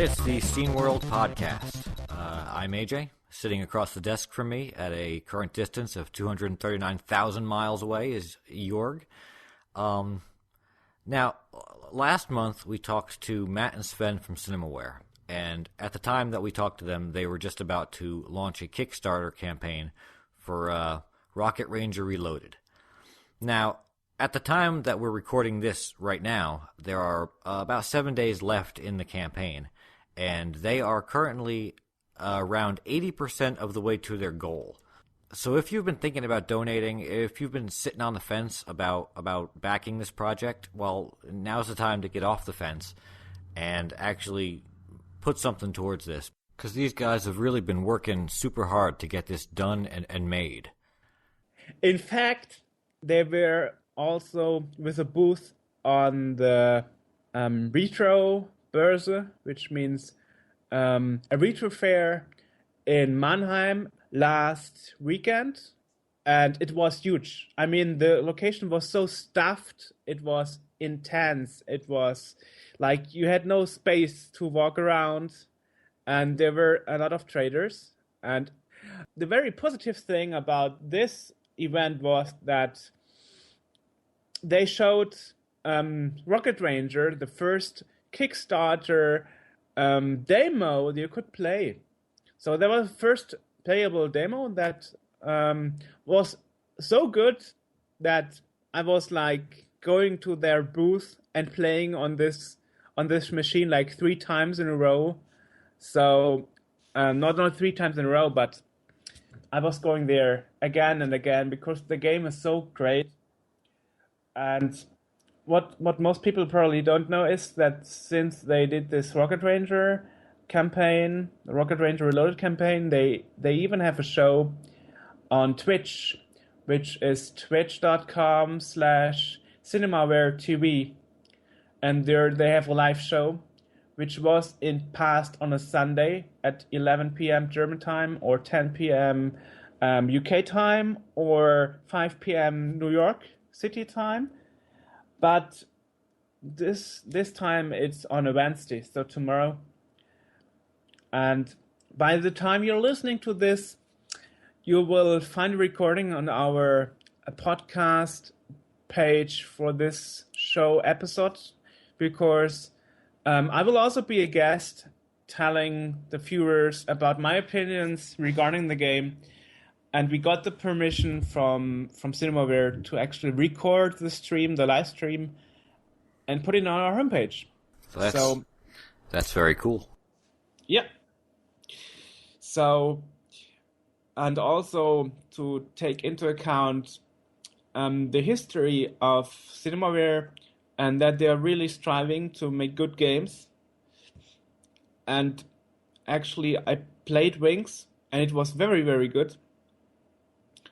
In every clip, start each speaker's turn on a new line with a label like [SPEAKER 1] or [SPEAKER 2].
[SPEAKER 1] It's the Scene World podcast. I'm AJ. Sitting across the desk from me at a current distance of 239,000 miles away is Joerg. Now, last month we talked to Matt and Sven from Cinemaware, and at the time that we talked to them, they were just about to launch a Kickstarter campaign for Rocket Ranger Reloaded. Now, at the time that we're recording this right now, there are about 7 days left in the campaign, and they are currently around 80% of the way to their goal. So if you've been thinking about donating, if you've been sitting on the fence about backing this project, well, now's the time to get off the fence and actually put something towards this, because these guys have really been working super hard to get this done and made.
[SPEAKER 2] In fact, they were also with a booth on the Retro Börse, which means a retro fair in Mannheim last weekend, and it was huge. I mean, the location was so stuffed, it was intense. It was like you had no space to walk around, and there were a lot of traders. And the very positive thing about this event was that they showed Rocket Ranger, the first Kickstarter demo you could play. So there was a first playable demo that was so good that I was like going to their booth and playing on this machine like 3 times in a row. So not 3 times in a row, but I was going there again and again because the game is so great. And what most people probably don't know is that since they did this Rocket Ranger campaign, the Rocket Ranger Reloaded campaign, they even have a show on Twitch, which is twitch.com/CinemawareTV. And there they have a live show, which was in past on a Sunday at 11 p.m. German time or 10 p.m. UK time or 5 p.m. New York City time. But this time it's on a Wednesday, so tomorrow. And by the time you're listening to this, you will find a recording on our podcast page for this show episode, because I will also be a guest telling the viewers about my opinions regarding the game. And we got the permission from Cinemaware to actually record the live stream, and put it on our homepage.
[SPEAKER 1] So that's very cool.
[SPEAKER 2] Yeah. So, and also to take into account the history of Cinemaware, and that they are really striving to make good games. And actually, I played Wings, and it was very, very good.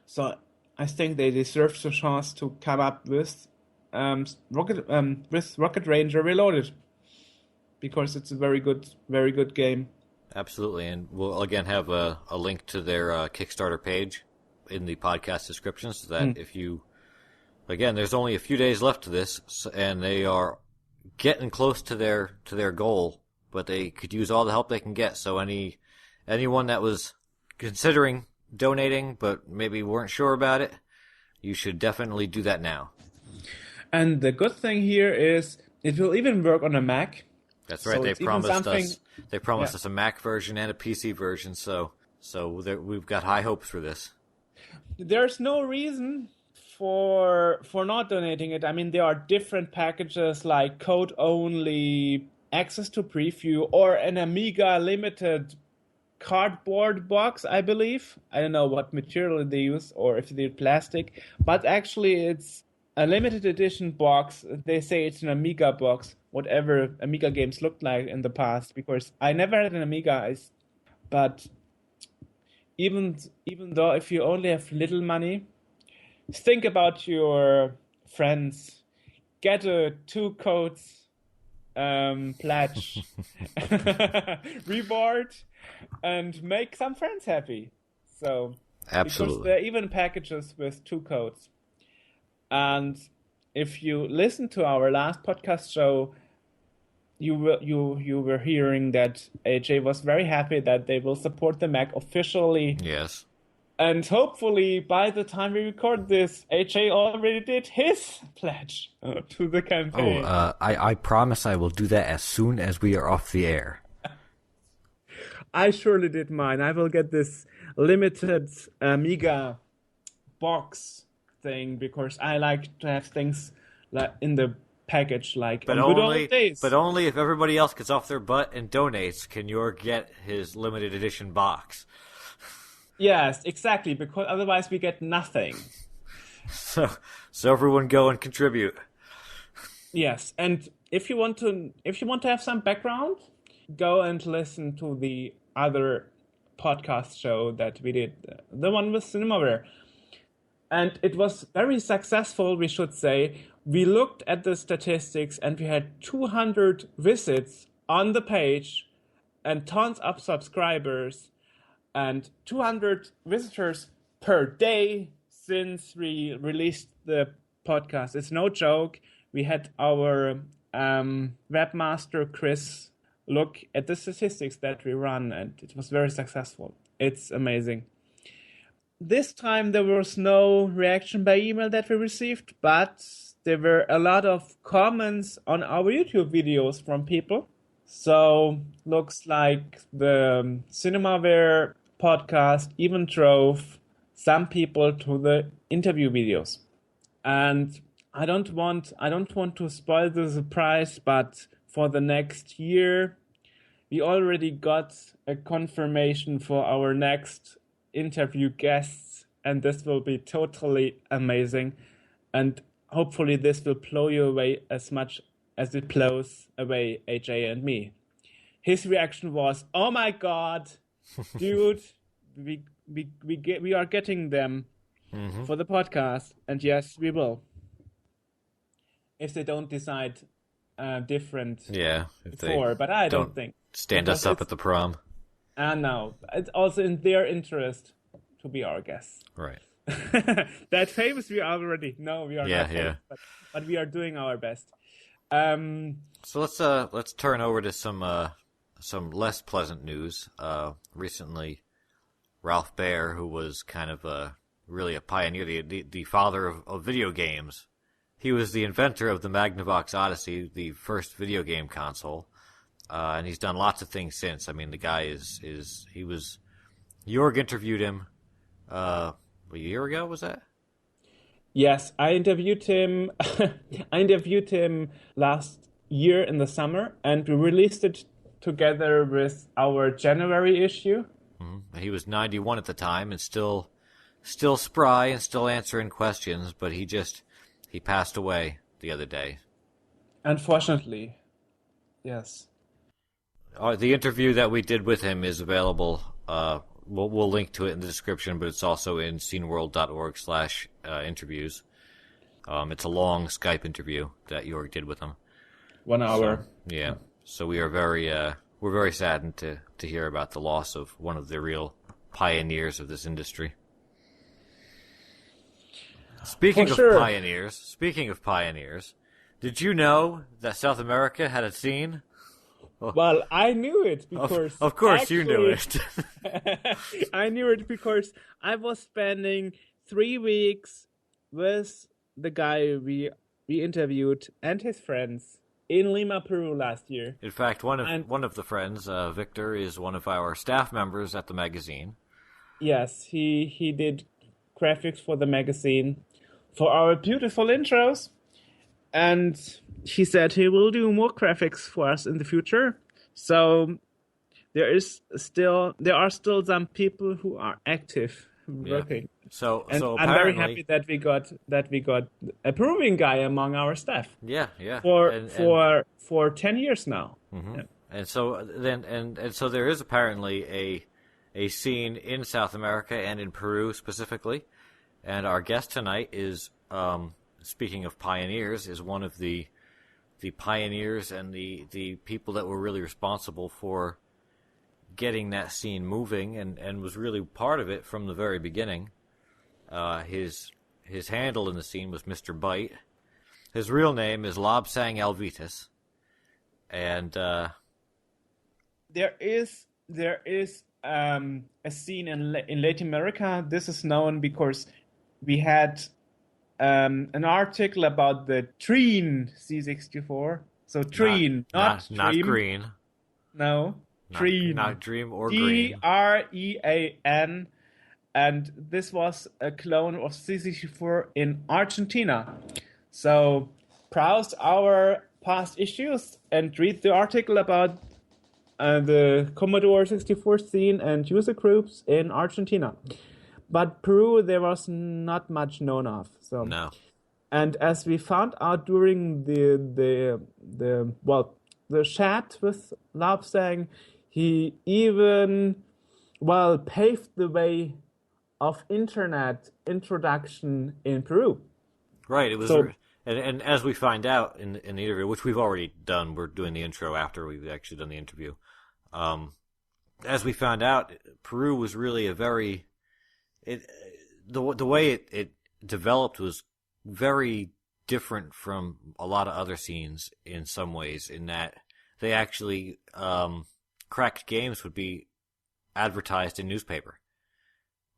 [SPEAKER 2] So I think they deserve the chance to come up with Rocket Ranger Reloaded, because it's a very good game.
[SPEAKER 1] Absolutely, and we'll again have a link to their Kickstarter page in the podcast description, so that if you, again, there's only a few days left to this, and they are getting close to their goal, but they could use all the help they can get. So anyone that was considering donating but maybe weren't sure about it, you should definitely do that now. And
[SPEAKER 2] the good thing here is it will even work on a Mac.
[SPEAKER 1] That's right. They promised us a Mac version and a PC version, so we've got high hopes for this.
[SPEAKER 2] There's no reason for not donating it. I mean, there are different packages like code only, access to preview, or an Amiga limited cardboard box, I believe. I don't know what material they use or if they use plastic, but actually it's a limited edition box. They say it's an Amiga box, whatever Amiga games looked like in the past, because I never had an Amiga. But even though if you only have little money, think about your friends. Get a 2 codes pledge reward and make some friends happy. So
[SPEAKER 1] absolutely,
[SPEAKER 2] because there are even packages with 2 codes. And if you listen to our last podcast show, you were hearing that AJ was very happy that they will support the Mac officially.
[SPEAKER 1] Yes.
[SPEAKER 2] And hopefully, by the time we record this, AJ already did his pledge to the campaign.
[SPEAKER 1] I promise I will do that as soon as we are off the air.
[SPEAKER 2] I surely did mine. I will get this limited Amiga box thing because I like to have things like in the package, like
[SPEAKER 1] But
[SPEAKER 2] on good old days.
[SPEAKER 1] But only if everybody else gets off their butt and donates can Joerg get his limited edition box.
[SPEAKER 2] Yes, exactly, because otherwise we get nothing.
[SPEAKER 1] So everyone go and contribute.
[SPEAKER 2] Yes, and if you want to have some background, go and listen to the other podcast show that we did, the one with Cinemaware. And it was very successful, we should say. We looked at the statistics and we had 200 visits on the page and tons of subscribers and 200 visitors per day since we released the podcast. It's no joke. We had our webmaster, Chris, look at the statistics that we run, and it was very successful. It's amazing. This time there was no reaction by email that we received, but there were a lot of comments on our YouTube videos from people. So looks like the Cinemaware podcast even drove some people to the interview videos. And I don't want to spoil the surprise, but for the next year, we already got a confirmation for our next interview guests, and this will be totally amazing. And hopefully this will blow you away as much as it blows away AJ and me. His reaction was, "Oh my God, dude, we are getting them for the podcast." And yes, we will. If they don't decide different before, but I don't think.
[SPEAKER 1] Stand us up at the prom.
[SPEAKER 2] No, it's also in their interest to be our guests.
[SPEAKER 1] Right.
[SPEAKER 2] That famous we already. No, we are not famous, but we are doing our best.
[SPEAKER 1] So let's turn over to some less pleasant news. Recently, Ralph Baer, who was kind of really a pioneer, the father of video games. He was the inventor of the Magnavox Odyssey, the first video game console, and he's done lots of things since. I mean, the guy Joerg interviewed him a year ago, was that?
[SPEAKER 2] Yes, I interviewed him. I interviewed him last year in the summer, and we released it together with our January issue.
[SPEAKER 1] Mm-hmm. He was 91 at the time, and still spry and still answering questions, but he passed away the other day.
[SPEAKER 2] Unfortunately, yes.
[SPEAKER 1] The interview that we did with him is available. We'll link to it in the description, but it's also in sceneworld.org/interviews. It's a long Skype interview that Joerg did with him.
[SPEAKER 2] 1 hour.
[SPEAKER 1] So, yeah. So we're very saddened to hear about the loss of one of the real pioneers of this industry. Speaking of pioneers, did you know that South America had a scene?
[SPEAKER 2] Well, I knew it because...
[SPEAKER 1] Of course you knew it.
[SPEAKER 2] I knew it because I was spending 3 weeks with the guy we interviewed and his friends in Lima, Peru last year.
[SPEAKER 1] In fact, one of the friends, Victor, is one of our staff members at the magazine.
[SPEAKER 2] Yes, he did graphics for the magazine for our beautiful intros, and he said he will do more graphics for us in the future. So there are still some people who are active working.
[SPEAKER 1] So
[SPEAKER 2] I'm very happy that we got a Peruvian guy among our staff.
[SPEAKER 1] Yeah.
[SPEAKER 2] For 10 years now.
[SPEAKER 1] Mm-hmm. Yeah. And so so there is apparently a scene in South America and in Peru specifically. And our guest tonight is, speaking of pioneers, is one of the pioneers and the people that were really responsible for getting that scene moving and was really part of it from the very beginning. His handle in the scene was Mr. Byte. His real name is Lobsang Alvites. And
[SPEAKER 2] There is a scene in Latin America. This is known because we had an article about the Treen C64. So Treen, not
[SPEAKER 1] not
[SPEAKER 2] Dream.
[SPEAKER 1] green,
[SPEAKER 2] No, Treen.
[SPEAKER 1] not dream or green.
[SPEAKER 2] Trean. And this was a clone of C64 in Argentina. So browse our past issues and read the article about the Commodore 64 scene and user groups in Argentina. But Peru, there was not much known of. So
[SPEAKER 1] No.
[SPEAKER 2] And as we found out during the chat with Lobsang, he even paved the way of internet introduction in Peru.
[SPEAKER 1] Right. It was, and as we find out in the interview, which we've already done, we're doing the intro after we've actually done the interview. As we found out, Peru was really the way it developed was very different from a lot of other scenes in some ways, in that they actually cracked games would be advertised in newspaper,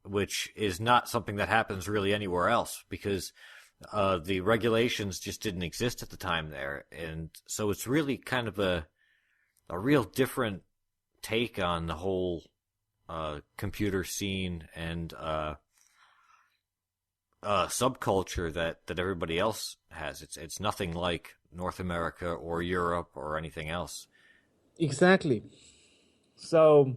[SPEAKER 1] which is not something that happens really anywhere else, because the regulations just didn't exist at the time there. And so it's really kind of a real different take on the whole computer scene and subculture that everybody else has. It's nothing like North America or Europe or anything else.
[SPEAKER 2] Exactly. So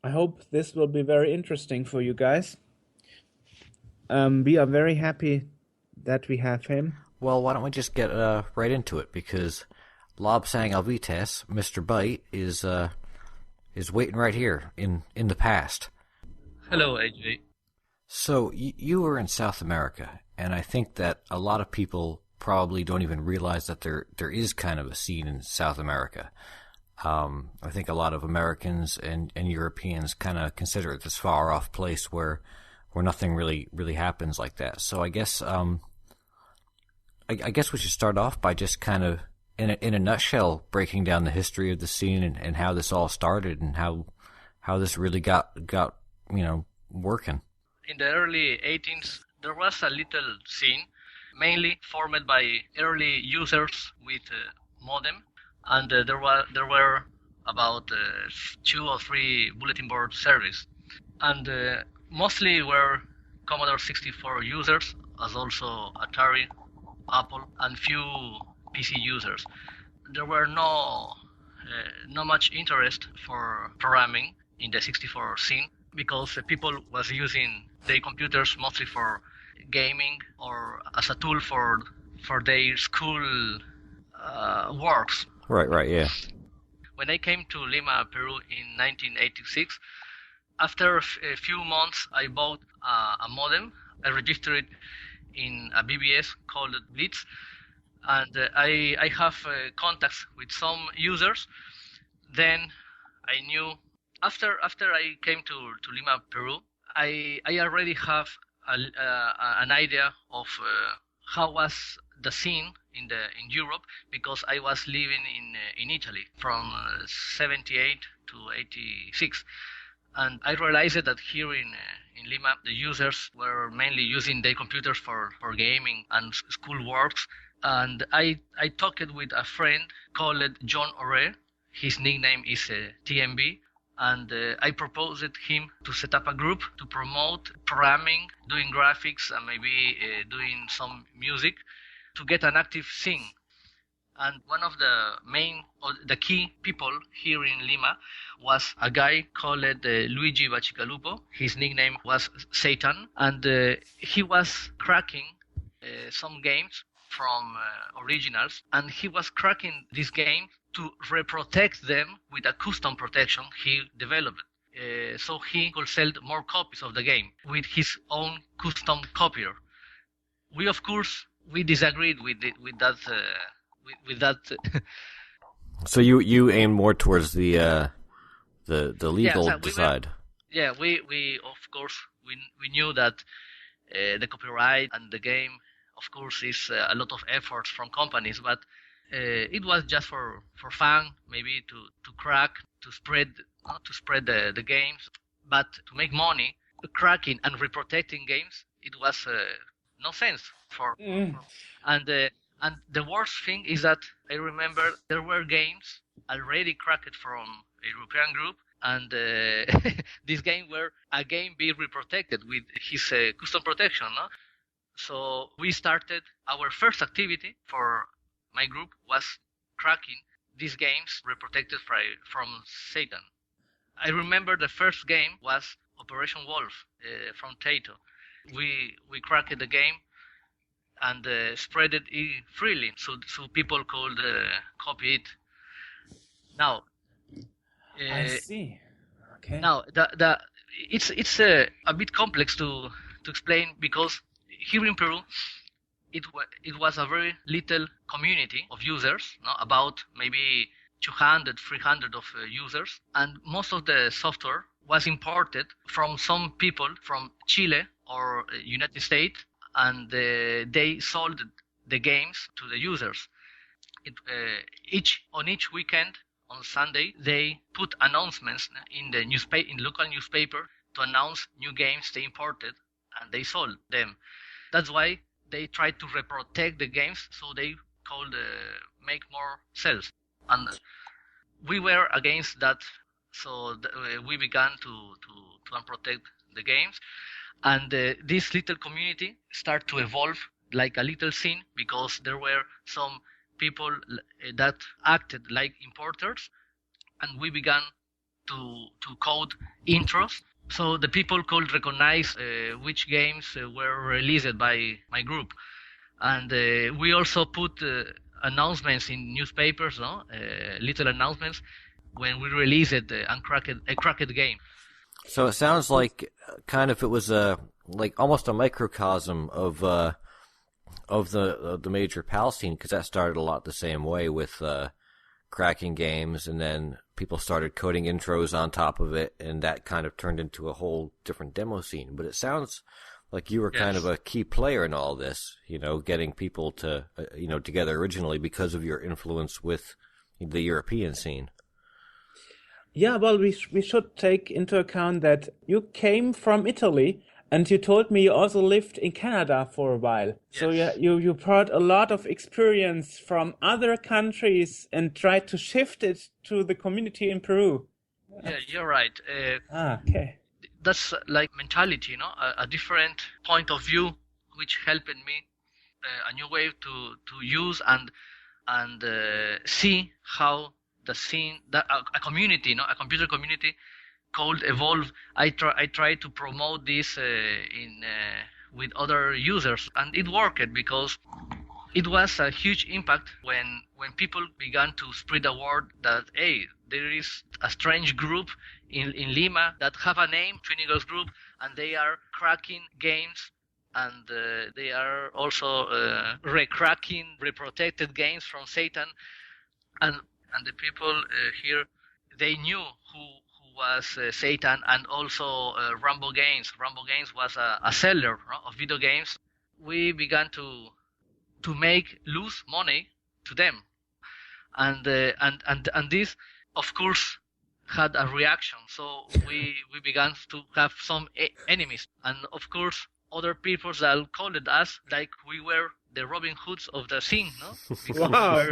[SPEAKER 2] I hope this will be very interesting for you guys. We are very happy that we have him.
[SPEAKER 1] Well, why don't we just get right into it, because Lobsang Alvites, Mr. Byte, is waiting right here in the past.
[SPEAKER 3] Hello, AJ.
[SPEAKER 1] So you were in South America, and I think that a lot of people probably don't even realize that there is kind of a scene in South America. I think a lot of Americans and Europeans kind of consider it this far off place where nothing really happens like that. So I guess I guess we should start off by just kind of in a nutshell breaking down the history of the scene and how this all started and how this really got working.
[SPEAKER 3] In the early 18th, there was a little scene, mainly formed by early users with modem, and there were about 2 or 3 bulletin board service, and mostly were Commodore 64 users, as also Atari, Apple, and few PC users. There were no much interest for programming in the 64 scene, because people was using their computers mostly for gaming or as a tool for their school works.
[SPEAKER 1] Right, yeah.
[SPEAKER 3] When I came to Lima, Peru in 1986, after a few months, I bought a modem. I registered it in a BBS called Blitz, and I have contacts with some users. Then I knew, after I came to Lima, Peru, I already have an idea of how was the scene in Europe, because I was living in Italy from 78 to 86, and I realized that here in Lima the users were mainly using their computers for gaming and school works. And I talked with a friend called John O'Reilly. His nickname is TMB. And I proposed him to set up a group to promote programming, doing graphics, and maybe doing some music to get an active scene. And one of the key people here in Lima was a guy called Luigi Bacigalupo. His nickname was Satan, and he was cracking some games from originals, and he was cracking this game to reprotect them with a custom protection he developed. So he could sell more copies of the game with his own custom copier. We, of course, disagreed with that. With that.
[SPEAKER 1] So you aim more towards the legal side.
[SPEAKER 3] We of course we knew that the copyright and the game, of course, is a lot of effort from companies, but It was just for fun, maybe to crack, to spread the games, but to make money, cracking and reprotecting games, it was no sense for. And the worst thing is that I remember there were games already cracked from a European group, and this game were again be reprotected with his custom protection. No? So we started our first activity for my group was cracking these games reprotected from Satan. I remember the first game was Operation Wolf from Taito. We cracked the game and spread it freely, so people could copy it. Now,
[SPEAKER 2] I see. Okay.
[SPEAKER 3] Now, it's a bit complex to explain because here in Peru, it was a very little community of users, no? About maybe 200, 300 of users, and most of the software was imported from some people from Chile or United States, and they sold the games to the users. Each weekend on Sunday they put announcements in the local newspaper to announce new games they imported, and they sold them. That's why they tried to reprotect the games so they could make more sales, and we were against that. So we began to unprotect the games, and this little community started to evolve like a little scene because there were some people that acted like importers, and we began to code intros so the people could recognize which games were released by my group. And we also put announcements in newspapers, little announcements when we released a cracked game.
[SPEAKER 1] So it sounds like kind of it was like almost a microcosm of the major PAL scene, because that started a lot the same way with cracking games, and then people started coding intros on top of it, and that kind of turned into a whole different demo scene. But it sounds like you were kind of a key player in all this, getting people to, together originally because of your influence with the European scene.
[SPEAKER 2] Yeah, well, we should take into account that you came from Italy, and you told me you also lived in Canada for a while. Yes. So you brought a lot of experience from other countries and tried to shift it to the community in Peru.
[SPEAKER 3] Yeah, you're right.
[SPEAKER 2] Okay.
[SPEAKER 3] That's like mentality, a different point of view, which helped me a new way to use and see how the scene, that a community, a computer community, could evolve. I try to promote this with other users, and it worked because it was a huge impact when people began to spread the word that there is a strange group in Lima that have a name, Twin Eagles Group, and they are cracking games, and they are also recracking reprotected games from Satan, and the people here, they knew who was Satan, and also Rambo Games. Rambo Games was a seller of video games. We began to lose money to them, and this, of course, had a reaction. So we began to have some enemies, and of course other people that called us like we were the Robin Hoods of the scene, because
[SPEAKER 2] wow.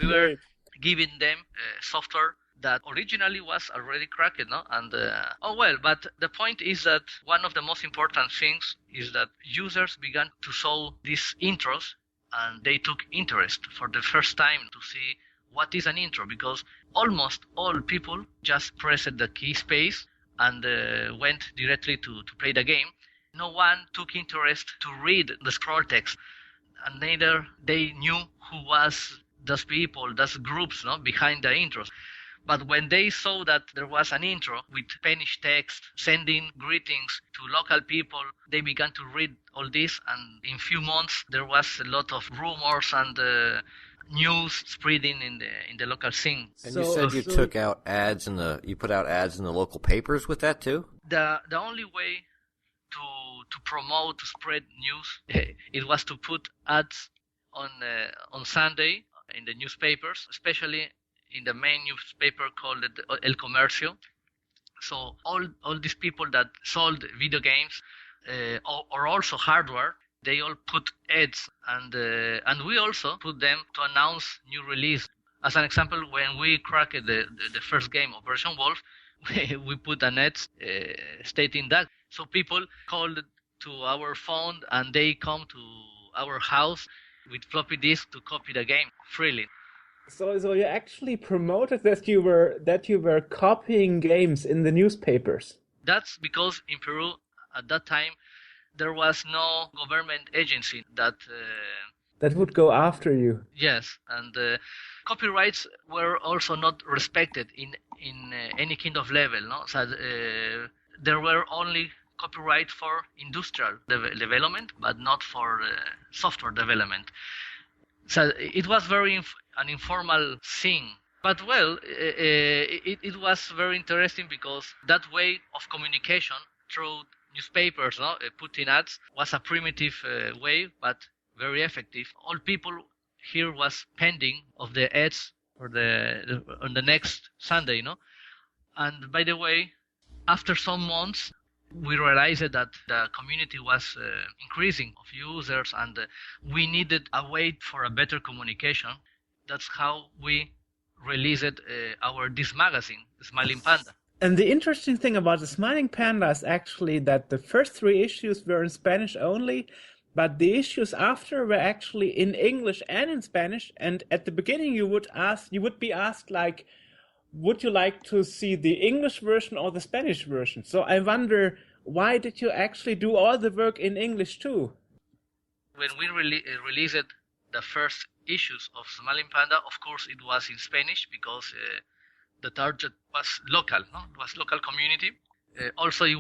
[SPEAKER 3] we were giving them software that originally was already cracked, and but the point is that one of the most important things is that users began to saw these intros, and they took interest for the first time to see what is an intro, because almost all people just pressed the key space and went directly to play the game. No one took interest to read the scroll text, and neither they knew who was those people, those groups, behind the intros. But when they saw that there was an intro with Spanish text, sending greetings to local people, they began to read all this, and in few months there was a lot of rumors and news spreading in the local scene.
[SPEAKER 1] And you said you took out ads you put out ads in the local papers with that too?
[SPEAKER 3] The only way to promote, to spread news, it was to put ads on Sunday in the newspapers, especially in the main newspaper called El Comercio. So all these people that sold video games or also hardware, they all put ads, and we also put them to announce new release. As an example, when we cracked the first game, Operation Wolf, we put an ad stating that. So people called to our phone and they come to our house with floppy disk to copy the game freely.
[SPEAKER 2] So you actually promoted that you were copying games in the newspapers.
[SPEAKER 3] That's because in Peru at that time there was no government agency that
[SPEAKER 2] would go after you.
[SPEAKER 3] Yes, and copyrights were also not respected in any kind of level. No, so there were only copyright for industrial development, but not for software development. So it was very an informal thing. But well, it was very interesting because that way of communication through newspapers, putting ads, was a primitive way, but very effective. All people here was pending of the ads for on the next Sunday, And by the way, after some months, we realized that the community was increasing of users, and we needed a way for a better communication. That's how we released this magazine, Smiling Panda.
[SPEAKER 2] And the interesting thing about the Smiling Panda is actually that the first 3 issues were in Spanish only, but the issues after were actually in English and in Spanish. And at the beginning, you would be asked, like, would you like to see the English version or the Spanish version? So I wonder, why did you actually do all the work in English too?
[SPEAKER 3] When we released the first issues of Smiling Panda, of course it was in Spanish because the target was local, It was local community. Also, it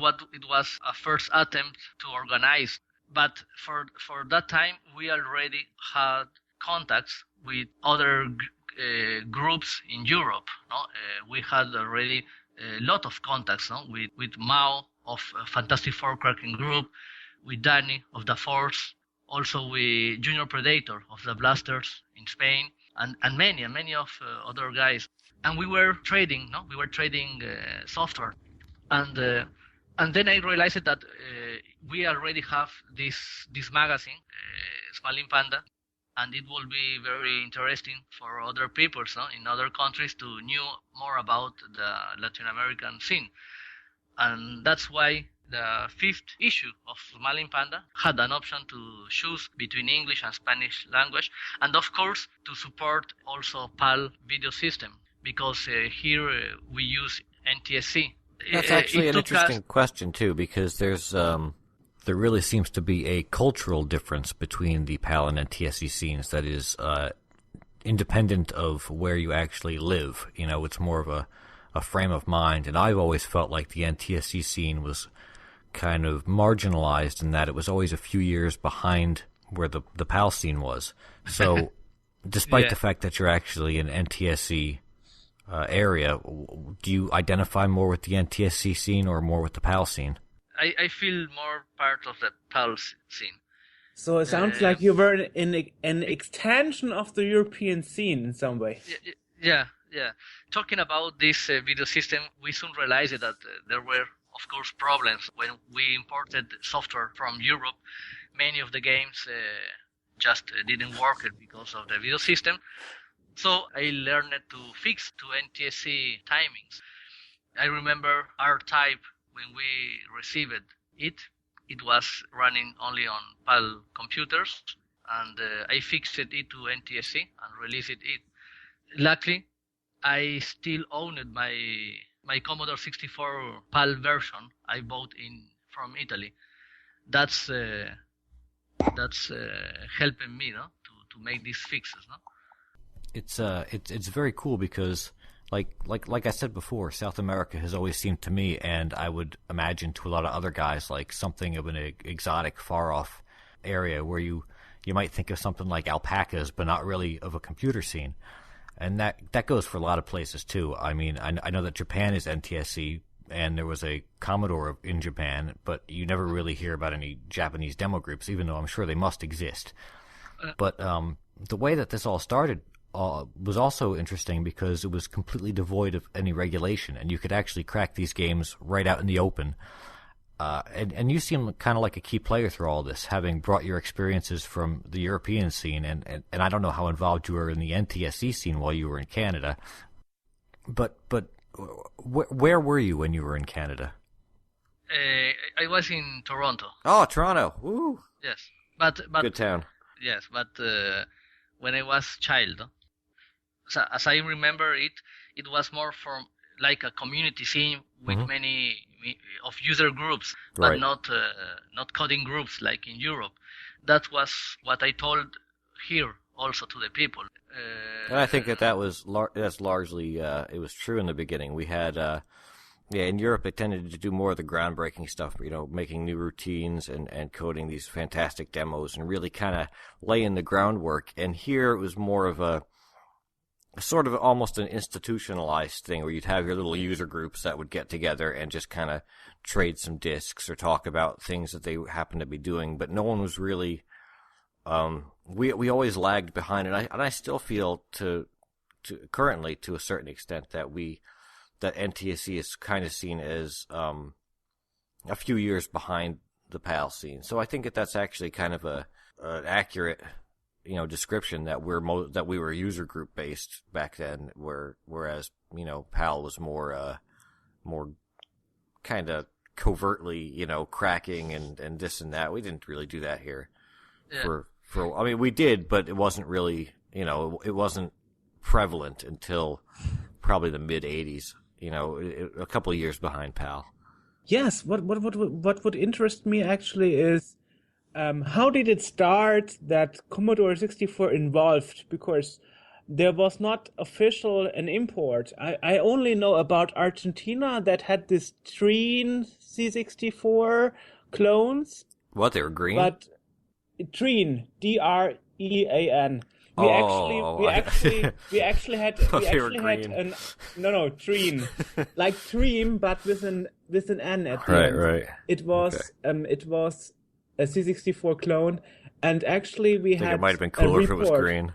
[SPEAKER 3] was a first attempt to organize. But for that time, we already had contacts with other groups in Europe. We had already a lot of contacts with Mao of Fantastic Four Cracking Group, with Danny of the Force, also with Junior Predator of the Blasters in Spain, and many of other guys. And we were trading, software. And then I realized that we already have this magazine, Smiling Panda, and it will be very interesting for other people in other countries to know more about the Latin American scene. And that's why the 5th issue of Smiling Panda had an option to choose between English and Spanish language, and of course to support also PAL video system, because here we use NTSC.
[SPEAKER 1] That's actually an interesting question too, because there really seems to be a cultural difference between the PAL and NTSC scenes that is independent of where you actually live. It's more of a frame of mind, and I've always felt like the NTSC scene was kind of marginalized in that it was always a few years behind where the PAL scene was. So despite the fact that you're actually an NTSC area, do you identify more with the NTSC scene or more with the PAL scene?
[SPEAKER 3] I feel more part of the PAL scene.
[SPEAKER 2] So it sounds like you were in an extension of the European scene in some way.
[SPEAKER 3] Yeah. Talking about this video system, we soon realized that there were, of course, problems when we imported software from Europe. Many of the games just didn't work because of the video system. So I learned to fix to NTSC timings. I remember R-Type, when we received it was running only on PAL computers, and I fixed it to NTSC and released it. Luckily, I still owned my Commodore 64 PAL version I bought from Italy. That's helping me, to make these fixes,
[SPEAKER 1] It's very cool because like I said before, South America has always seemed to me, and I would imagine to a lot of other guys, like something of an exotic, far off area where you might think of something like alpacas, but not really of a computer scene. And that goes for a lot of places too. I mean, I know that Japan is NTSC, and there was a Commodore in Japan, but you never really hear about any Japanese demo groups, even though I'm sure they must exist. But the way that this all started was also interesting because it was completely devoid of any regulation, and you could actually crack these games right out in the open. And you seem kind of like a key player through all this, having brought your experiences from the European scene, and I don't know how involved you were in the NTSC scene while you were in Canada, but where were you when you were in Canada?
[SPEAKER 3] I was in Toronto.
[SPEAKER 1] Oh, Toronto! Woo!
[SPEAKER 3] Yes, but
[SPEAKER 1] good town.
[SPEAKER 3] Yes, but when I was child, so as I remember it, it was more from like a community scene with many of user groups, but not coding groups like in Europe. That was what I told here also to the people.
[SPEAKER 1] And I think that's largely it was true in the beginning. We had in Europe they tended to do more of the groundbreaking stuff, making new routines and coding these fantastic demos and really kind of laying the groundwork. And here it was more of a sort of almost an institutionalized thing where you'd have your little user groups that would get together and just kind of trade some discs or talk about things that they happen to be doing, but no one was really we always lagged behind, and I still feel to currently to a certain extent that NTSC is kind of seen as a few years behind the PAL scene. So I think that's actually kind of an accurate description that we were user group based back then, whereas PAL was more kind of covertly cracking and this and that. We didn't really do that here. Yeah. I mean we did, but it wasn't really it wasn't prevalent until probably the mid 80s. A couple of years behind PAL.
[SPEAKER 2] Yes. What would interest me actually is how did it start that Commodore 64 involved? Because there was not official an import. I only know about Argentina that had this Treen C64 clones.
[SPEAKER 1] What, they were green?
[SPEAKER 2] But Treen, DREAN. We actually had Treen, like Dream, but with an N at the end.
[SPEAKER 1] Right.
[SPEAKER 2] It was a C64 clone, and actually we had.
[SPEAKER 1] It might have been cooler if it was green.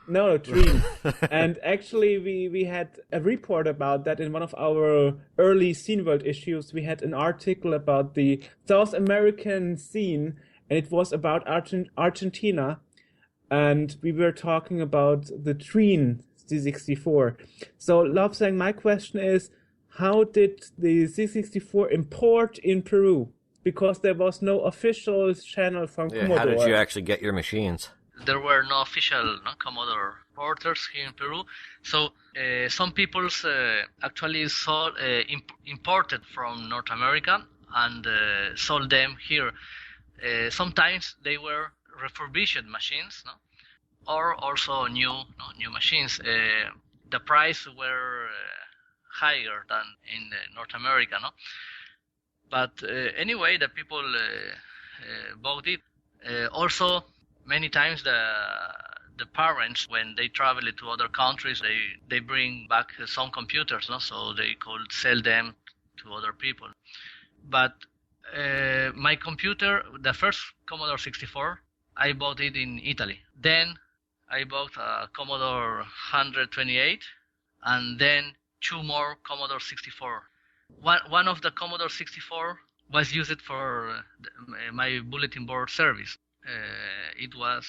[SPEAKER 2] No, Dream. And actually we had a report about that in one of our early Scene World issues. We had an article about the South American scene, and it was about Argentina. And we were talking about the Treen C64. So, Lobsang, my question is, how did the C64 import in Peru? Because there was no official channel from Commodore.
[SPEAKER 1] How did you actually get your machines?
[SPEAKER 3] There were no official Commodore porters here in Peru. So, some people actually imported from North America and sold them here. Sometimes they were refurbished machines, or also new machines. The price were higher than in North America, But anyway, the people bought it. Also, many times the parents, when they travel to other countries, they bring back some computers, so they could sell them to other people. But my computer, the first Commodore 64, I bought it in Italy. Then I bought a Commodore 128, and then two more Commodore 64. One of the Commodore 64 was used for my bulletin board service. It was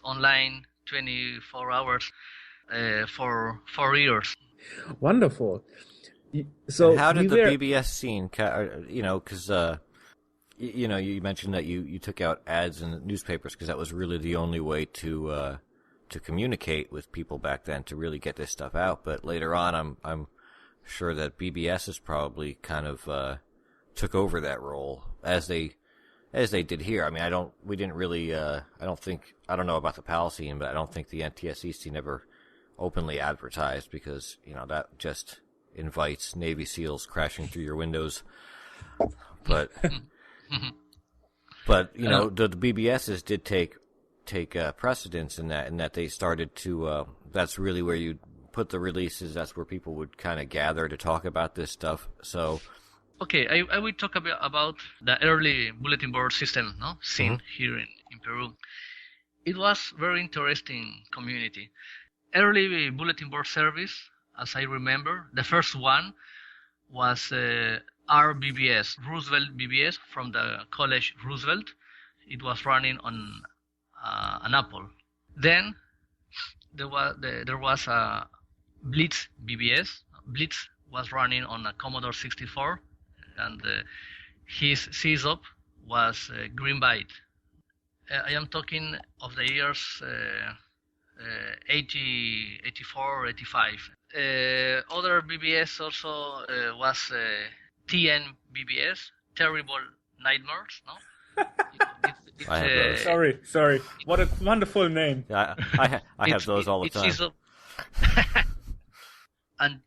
[SPEAKER 3] online 24 hours for 4 years.
[SPEAKER 2] Wonderful. So
[SPEAKER 1] how did the BBS scene, because you mentioned that you took out ads in the newspapers because that was really the only way to communicate with people back then, to really get this stuff out. But later on, I'm sure that BBS has probably kind of took over that role as they did here. I mean, I don't know about the PAL scene, but I don't think the NTSC scene ever openly advertised, because that just invites Navy SEALs crashing through your windows. But the BBSs did take precedence in that they started to. That's really where you put the releases. That's where people would kind of gather to talk about this stuff. So,
[SPEAKER 3] okay, I will talk about the early bulletin board system, scene here in Peru. It was very interesting community. Early bulletin board service, as I remember, the first one was RBBS, Roosevelt BBS, from the college Roosevelt. It was running on an Apple. Then there was a Blitz BBS. Blitz was running on a Commodore 64, and his CSOP was Green Byte. I am talking of the years 80, 84, 85. Other BBS also was TN BBS, Terrible Nightmares, no?
[SPEAKER 1] I have
[SPEAKER 2] those. Sorry. What a wonderful name.
[SPEAKER 1] Yeah, I have those all the time.
[SPEAKER 3] and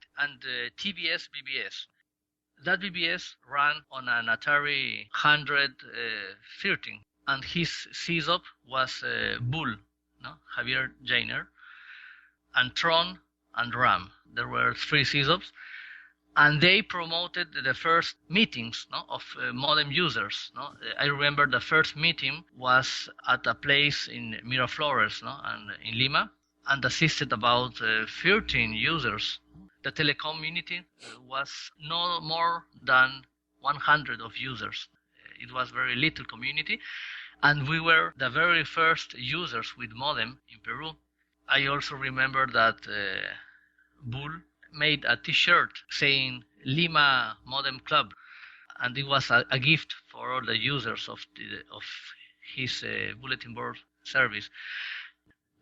[SPEAKER 3] TBS BBS. That BBS ran on an Atari 113, and his CSOP was Bull, no? Javier Jainer, and Tron and RAM. There were 3 CSOPs, and they promoted the first meetings, no, of modem users. No? I remember the first meeting was at a place in Miraflores, no, and in Lima, and assisted about 13 users. The telecom community was no more than 100 of users. It was very little community, and we were the very first users with modem in Peru. I also remember that Bull made a T-shirt saying Lima Modem Club, and it was a gift for all the users of his bulletin board service.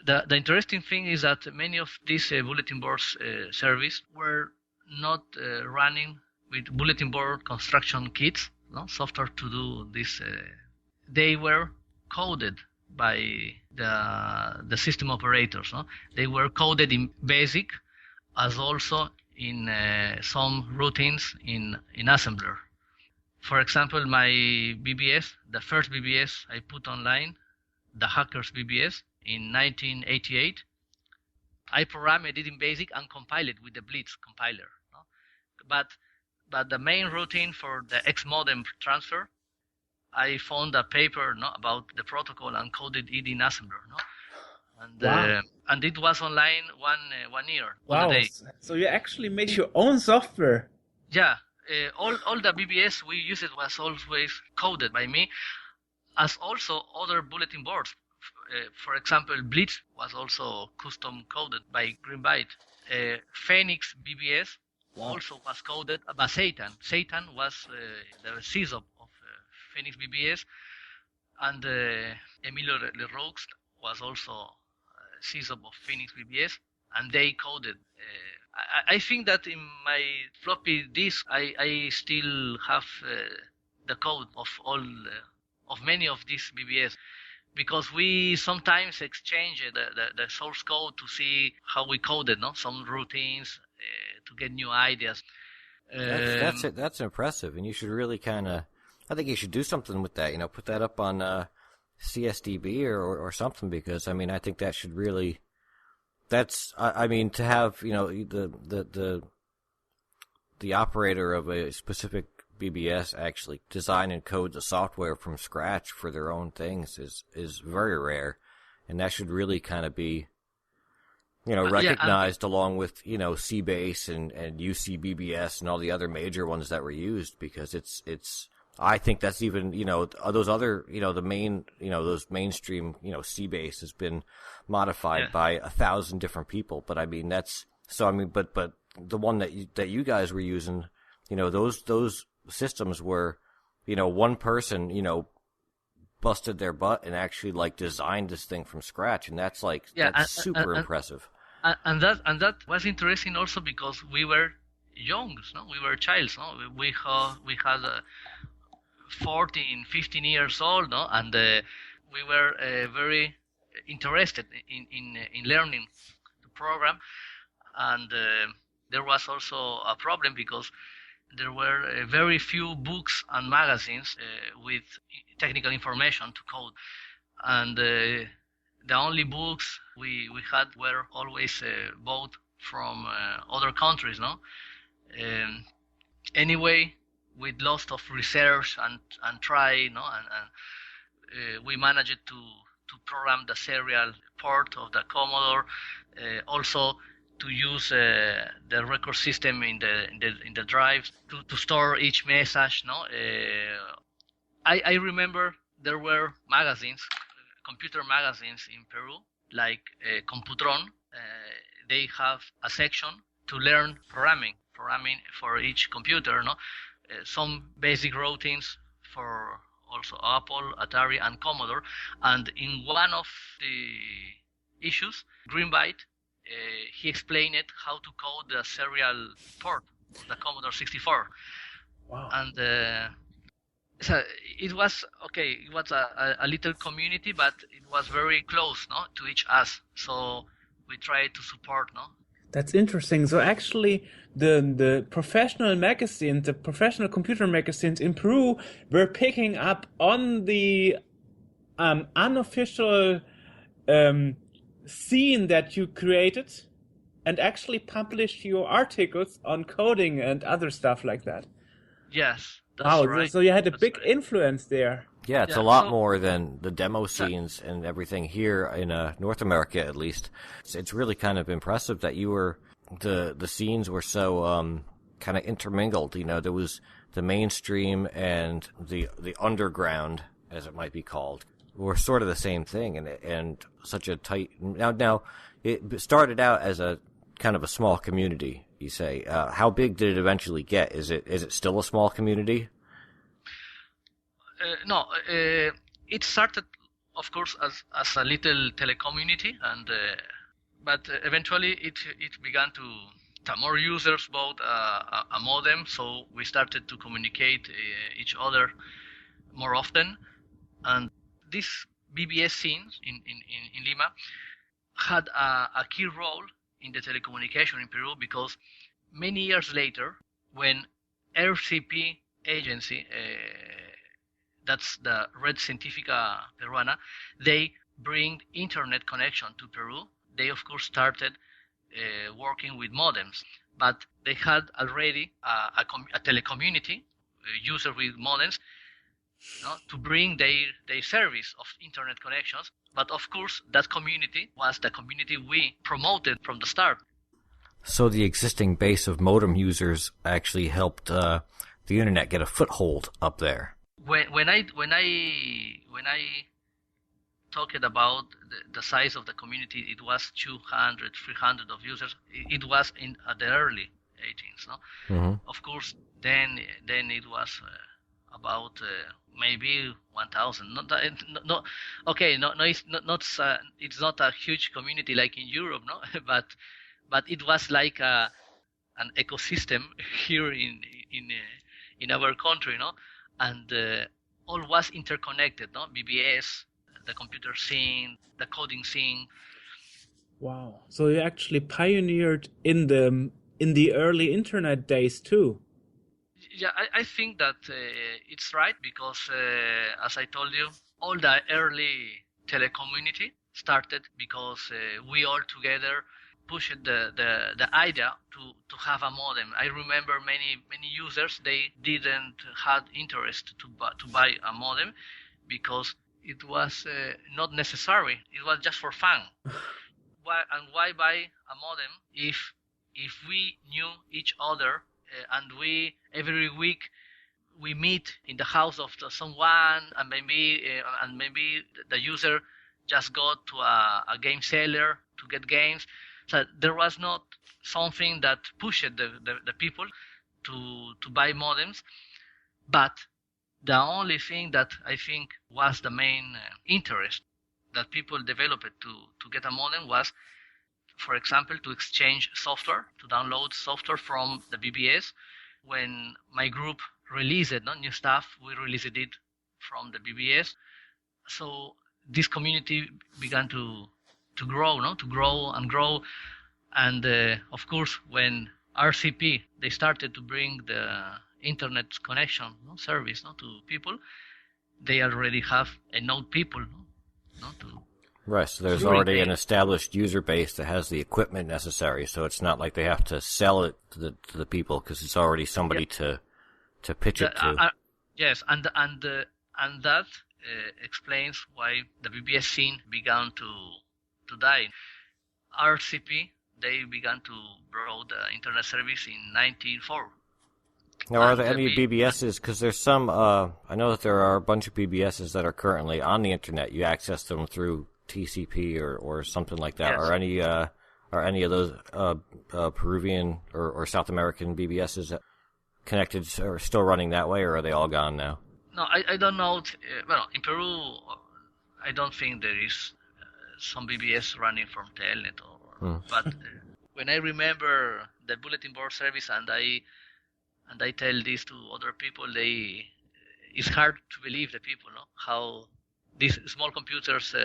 [SPEAKER 3] The interesting thing is that many of these bulletin boards service were not running with bulletin board construction kits, no software to do this. They were coded by the system operators. No? They were coded in BASIC, as also in some routines in assembler. For example, my BBS, the first BBS I put online, the Hackers BBS, in 1988, I programmed it in BASIC and compiled it with the Blitz compiler. No? But the main routine for the X modem transfer, I found a paper, no, about the protocol and coded it in assembler. No? And
[SPEAKER 2] wow.
[SPEAKER 3] And it was online one year.
[SPEAKER 2] Wow!
[SPEAKER 3] Day.
[SPEAKER 2] So you actually made your own software.
[SPEAKER 3] Yeah, all the BBS we used was always coded by me, as also other bulletin boards. For example, Blitz was also custom coded by Green Byte. Phoenix BBS also was coded by Satan. Satan was the CSOP of Phoenix BBS, and Emilio Leroux was also CSOP of Phoenix BBS, and they coded. I think that in my floppy disk, I still have the code of all of many of these BBS, because we sometimes exchange the source code to see how we coded, no, some routines to get new ideas.
[SPEAKER 1] That's impressive, and you should really I think you should do something with that. Put that up on CSDB or something, because I think that should really. That's to have the operator of a specific BBS actually design and code the software from scratch for their own things is very rare, and that should really kind of be recognized along with CBase and UCBBS and all the other major ones that were used, because it's I think that's even those other the main those mainstream CBase has been modified by 1,000 different people, but that's but the one that you guys were using, those systems were one person busted their butt and actually designed this thing from scratch, and that's super impressive.
[SPEAKER 3] And that was interesting also because we were young, no? We were childs, no? We had 14, 15 years old, no? And we were very interested in learning the program, and there was also a problem because there were very few books and magazines with technical information to code, and the only books we had were always bought from other countries, no? Anyway, with lots of research and try, no, and we managed to program the serial port of the Commodore, also to use the record system in the drive to store each message. No, I remember there were magazines, computer magazines in Peru, like Computron. They have a section to learn programming for each computer. No, some basic routines for also Apple, Atari, and Commodore. And in one of the issues, Byte, he explained how to code the serial port of the Commodore 64.
[SPEAKER 2] Wow.
[SPEAKER 3] And so it was okay. It was a little community, but it was very close, no, to each us. So we tried to support, no.
[SPEAKER 2] That's interesting. So actually, the professional magazines, the professional computer magazines in Peru were picking up on the unofficial scene that you created and actually published your articles on coding and other stuff like that.
[SPEAKER 3] Yes, that's
[SPEAKER 2] wow,
[SPEAKER 3] right.
[SPEAKER 2] So you had a big influence there.
[SPEAKER 1] Yeah, it's a lot more than the demo scenes and everything here in North America, at least. It's really kind of impressive that you were the scenes were so kind of intermingled. You know, there was the mainstream and the underground, as it might be called, were sort of the same thing, and such a tight. Now it started out as a kind of a small community. You say, how big did it eventually get? Is it still a small community?
[SPEAKER 3] No, it started, of course, as a little telecommunity, and but eventually it began to more users bought a modem, so we started to communicate each other more often, and this BBS scene in Lima had a key role in the telecommunication in Peru, because many years later, when RCP agency, that's the Red Científica Peruana, they bring internet connection to Peru. They, of course, started working with modems, but they had already a telecommunity, user with modems, to bring their service of internet connections. But, of course, that community was the community we promoted from the start.
[SPEAKER 1] So the existing base of modem users actually helped the internet get a foothold up there.
[SPEAKER 3] When I talked about the size of the community, it was 200, 300 of users. It was at the early 18s, no?
[SPEAKER 1] Mm-hmm.
[SPEAKER 3] Of course, then it was about maybe 1,000. It's not a huge community like in Europe, no? but it was like an ecosystem here in our country, no? And all was interconnected, no? BBS, the computer scene, the coding scene.
[SPEAKER 2] Wow! So you actually pioneered in the early internet days too.
[SPEAKER 3] Yeah, I think that it's right, because as I told you, all the early telecommunity started because we all together pushed the idea to have a modem. I remember many users, they didn't had interest to buy a modem because it was not necessary. It was just for fun. Why buy a modem if we knew each other and we every week we meet in the house of someone, and maybe the user just go to a game seller to get games. So there was not something that pushed the people to buy modems, but the only thing that I think was the main interest that people developed to get a modem was, for example, to exchange software, to download software from the BBS. When my group released new stuff, we released it from the BBS. So this community began to grow, to grow and grow. And of course, when RCP, they started to bring the internet connection service to people, they already have enough people to.
[SPEAKER 1] Right, so there's already an established user base that has the equipment necessary, so it's not like they have to sell it to the people, because it's already somebody to pitch it to.
[SPEAKER 3] Yes, and that explains why the BBS scene began to die. RCP, they began to grow the internet service in 1904.
[SPEAKER 1] Now, are there any BBSs? Because there's some, I know that there are a bunch of BBSs that are currently on the internet. You access them through TCP or something like that.
[SPEAKER 3] Yes.
[SPEAKER 1] Are any of those Peruvian or South American BBSs connected or still running that way, or are they all gone now?
[SPEAKER 3] No, I don't know. Well, in Peru, I don't think there is some BBS running from Telnet. But when I remember the bulletin board service and I tell this to other people, it's hard to believe the people, no? How these small computers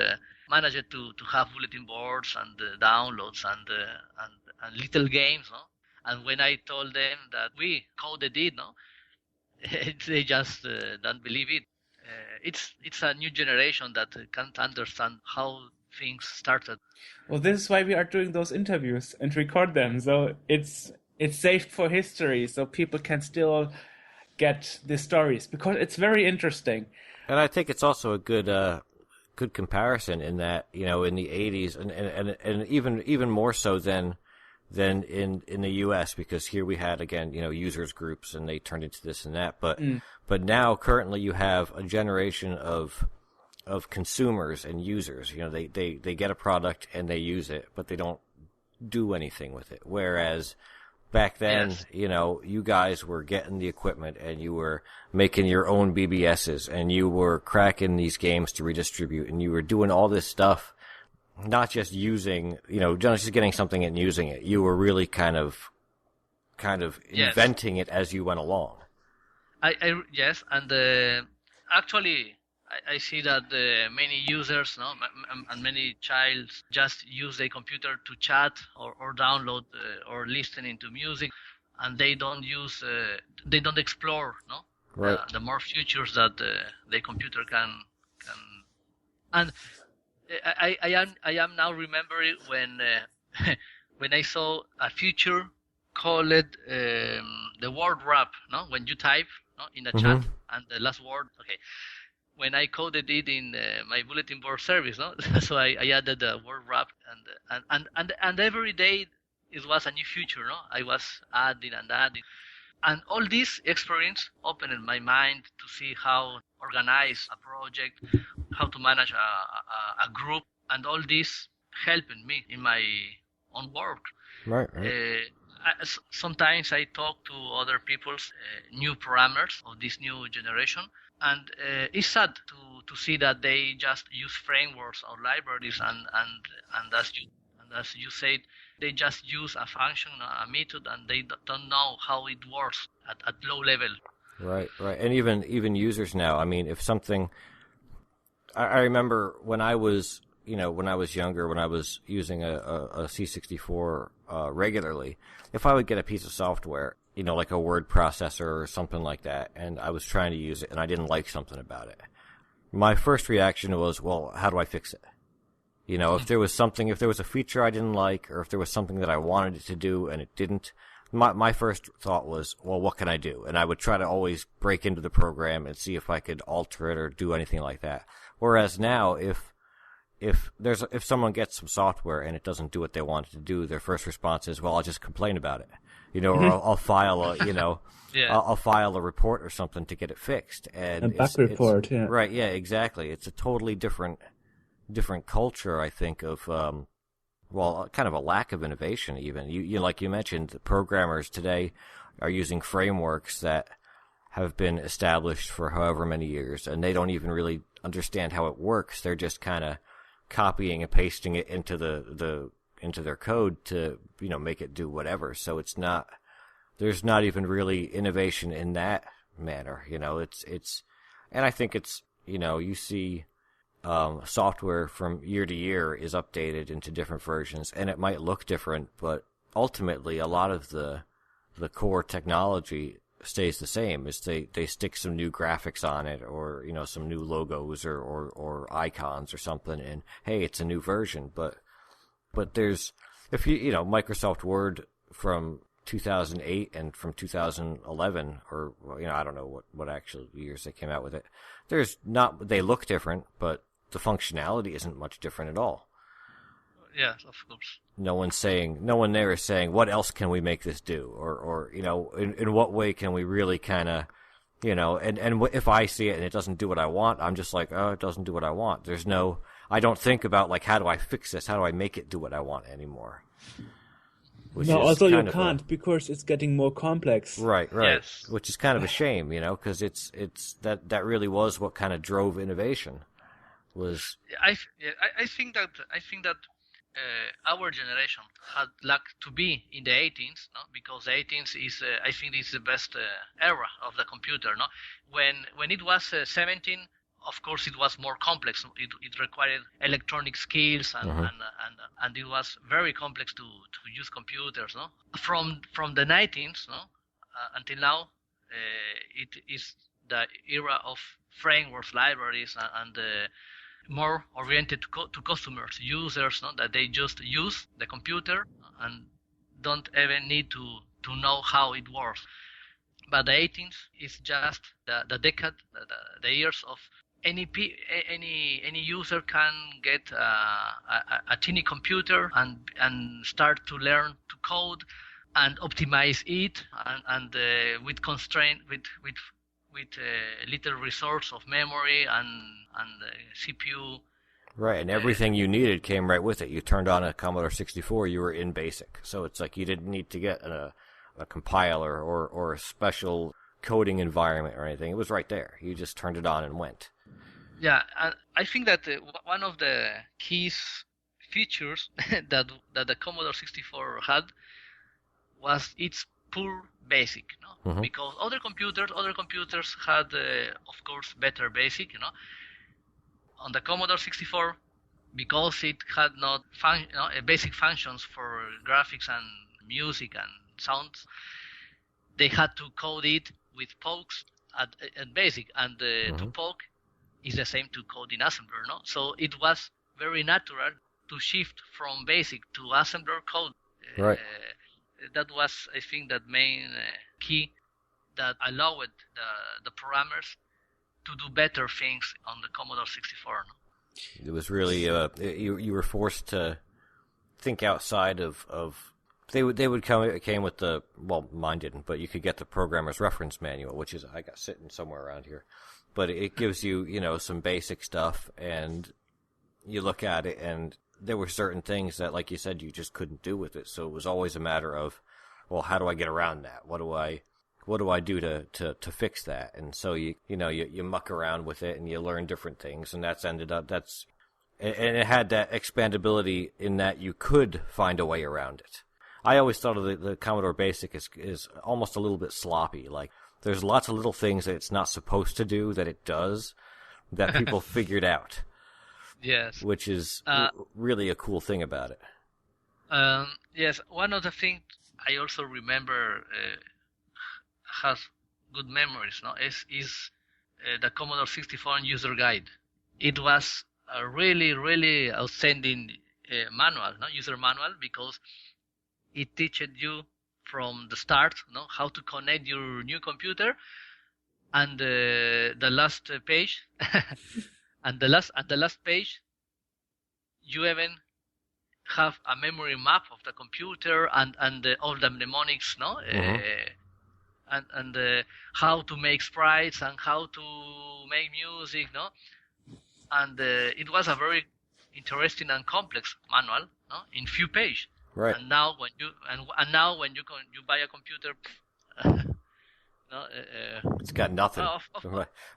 [SPEAKER 3] managed to have bulletin boards and downloads and little games, no? And when I told them that we coded it, no, they just don't believe it. It's a new generation that can't understand how things started.
[SPEAKER 2] Well, this is why we are doing those interviews and record them. So it's saved for history, so people can still get the stories, because it's very interesting.
[SPEAKER 1] And I think it's also a good comparison in that, you know, in the 80s and even more so than in the US, because here we had, again, you know, users groups and they turned into this and that, but now currently you have a generation of consumers and users. You know, they get a product and they use it, but they don't do anything with it. Whereas back then, yes, you know, you guys were getting the equipment and you were making your own BBSs and you were cracking these games to redistribute and you were doing all this stuff, not just using, you know, just getting something and using it. You were really kind of
[SPEAKER 3] yes,
[SPEAKER 1] inventing it as you went along.
[SPEAKER 3] Yes, and actually, I see that many users, no, and many childs just use their computer to chat or download or listening to music, and they don't use, they don't explore, no,
[SPEAKER 1] right,
[SPEAKER 3] the more features that the computer can. And I am now remembering when I saw a feature called the word wrap, no, when you type, no, in the chat and the last word, okay. When I coded it in my bulletin board service, no, so I added the word wrap, and every day it was a new feature, no. I was adding, and all this experience opened my mind to see how organize a project, how to manage a group, and all this helped me in my own work.
[SPEAKER 1] Right.
[SPEAKER 3] Sometimes I talk to other people's new programmers of this new generation, and it's sad to see that they just use frameworks or libraries, and as you said, they just use a function, a method, and they don't know how it works at low level.
[SPEAKER 1] Right. And even users now, I mean, if something, I remember when I was younger, when I was using a C64 regularly, if I would get a piece of software, you know, like a word processor or something like that, and I was trying to use it and I didn't like something about it, my first reaction was, well, how do I fix it? You know, if there was a feature I didn't like, or if there was something that I wanted it to do and it didn't, my first thought was, well, what can I do? And I would try to always break into the program and see if I could alter it or do anything like that. Whereas now, if someone gets some software and it doesn't do what they want it to do, their first response is, well, I'll just complain about it, you know, or I'll file a, you know, yeah, I'll file a report or something to get it fixed. And
[SPEAKER 2] a bug report, yeah.
[SPEAKER 1] Right, yeah, exactly. It's a totally different culture, I think, of kind of a lack of innovation. Even you like you mentioned, the programmers today are using frameworks that have been established for however many years, and they don't even really understand how it works. They're just kind of copying and pasting it into into their code to, you know, make it do whatever. So there's not even really innovation in that manner. You know, and I think it's, you know, you see software from year to year is updated into different versions, and it might look different, but ultimately a lot of the core technology stays the same. Is they stick some new graphics on it, or, you know, some new logos or icons or something, and hey, it's a new version. But there's, if you know, Microsoft Word from 2008 and from 2011, or I don't know what actual years they came out with it. They look different, but the functionality isn't much different at all.
[SPEAKER 3] Yes, of course.
[SPEAKER 1] No one there is saying, what else can we make this do? Or in what way can we really kind of, and if I see it and it doesn't do what I want, I'm just like, oh, it doesn't do what I want. I don't think about, like, how do I fix this? How do I make it do what I want anymore?
[SPEAKER 2] No, also you can't, because it's getting more complex.
[SPEAKER 1] Right.
[SPEAKER 3] Yes.
[SPEAKER 1] Which is kind of a shame, because it's that really was what kind of drove innovation.
[SPEAKER 3] I think that our generation had luck to be in the 18th, no? Because the 18th is, I think, is the best era of the computer. No, when it was 17, of course, it was more complex. It required electronic skills, and it was very complex to use computers. No, from the 19th, no, until now, it is the era of frameworks, libraries, and more oriented to customers, users, no? That they just use the computer and don't even need to know how it works. But the 18th is just the decade, the years of any user can get a teeny computer and start to learn to code and optimize it, and with constraint with little resource of memory and CPU.
[SPEAKER 1] Right, and everything you needed came right with it. You turned on a Commodore 64, you were in BASIC. So it's like you didn't need to get a compiler or a special coding environment or anything. It was right there. You just turned it on and went.
[SPEAKER 3] Yeah, and I think that one of the key features that the Commodore 64 had was its pure BASIC, because other computers had, of course, better BASIC, On the Commodore 64, because it had not basic functions for graphics and music and sounds, they had to code it with pokes at BASIC, and to poke is the same to code in assembler, So it was very natural to shift from BASIC to assembler code.
[SPEAKER 1] Right.
[SPEAKER 3] That was, I think, that main key that allowed the programmers to do better things on the Commodore 64.
[SPEAKER 1] It was really you were forced to think outside of they would come. It came with mine didn't, but you could get the programmer's reference manual, which is I got sitting somewhere around here, but it gives you some basic stuff, and you look at it, and there were certain things that, like you said, you just couldn't do with it. So it was always a matter of, well, how do I get around that? What do I do to fix that? And so you muck around with it and you learn different things, and and it had that expandability in that you could find a way around it. I always thought of the Commodore BASIC is almost a little bit sloppy. Like, there's lots of little things that it's not supposed to do that it does that people figured out.
[SPEAKER 3] Yes.
[SPEAKER 1] Which is really a cool thing about it.
[SPEAKER 3] Yes, one of the things I also remember has good memories, is the Commodore 64 user guide. It was a really, really outstanding manual, user manual, because it teaches you from the start, how to connect your new computer, and the last page. And the last page, you even have a memory map of the computer and all the mnemonics, and how to make sprites and how to make music, And it was a very interesting and complex manual, in few pages.
[SPEAKER 1] Right.
[SPEAKER 3] And now when you buy a computer.
[SPEAKER 1] It's got nothing.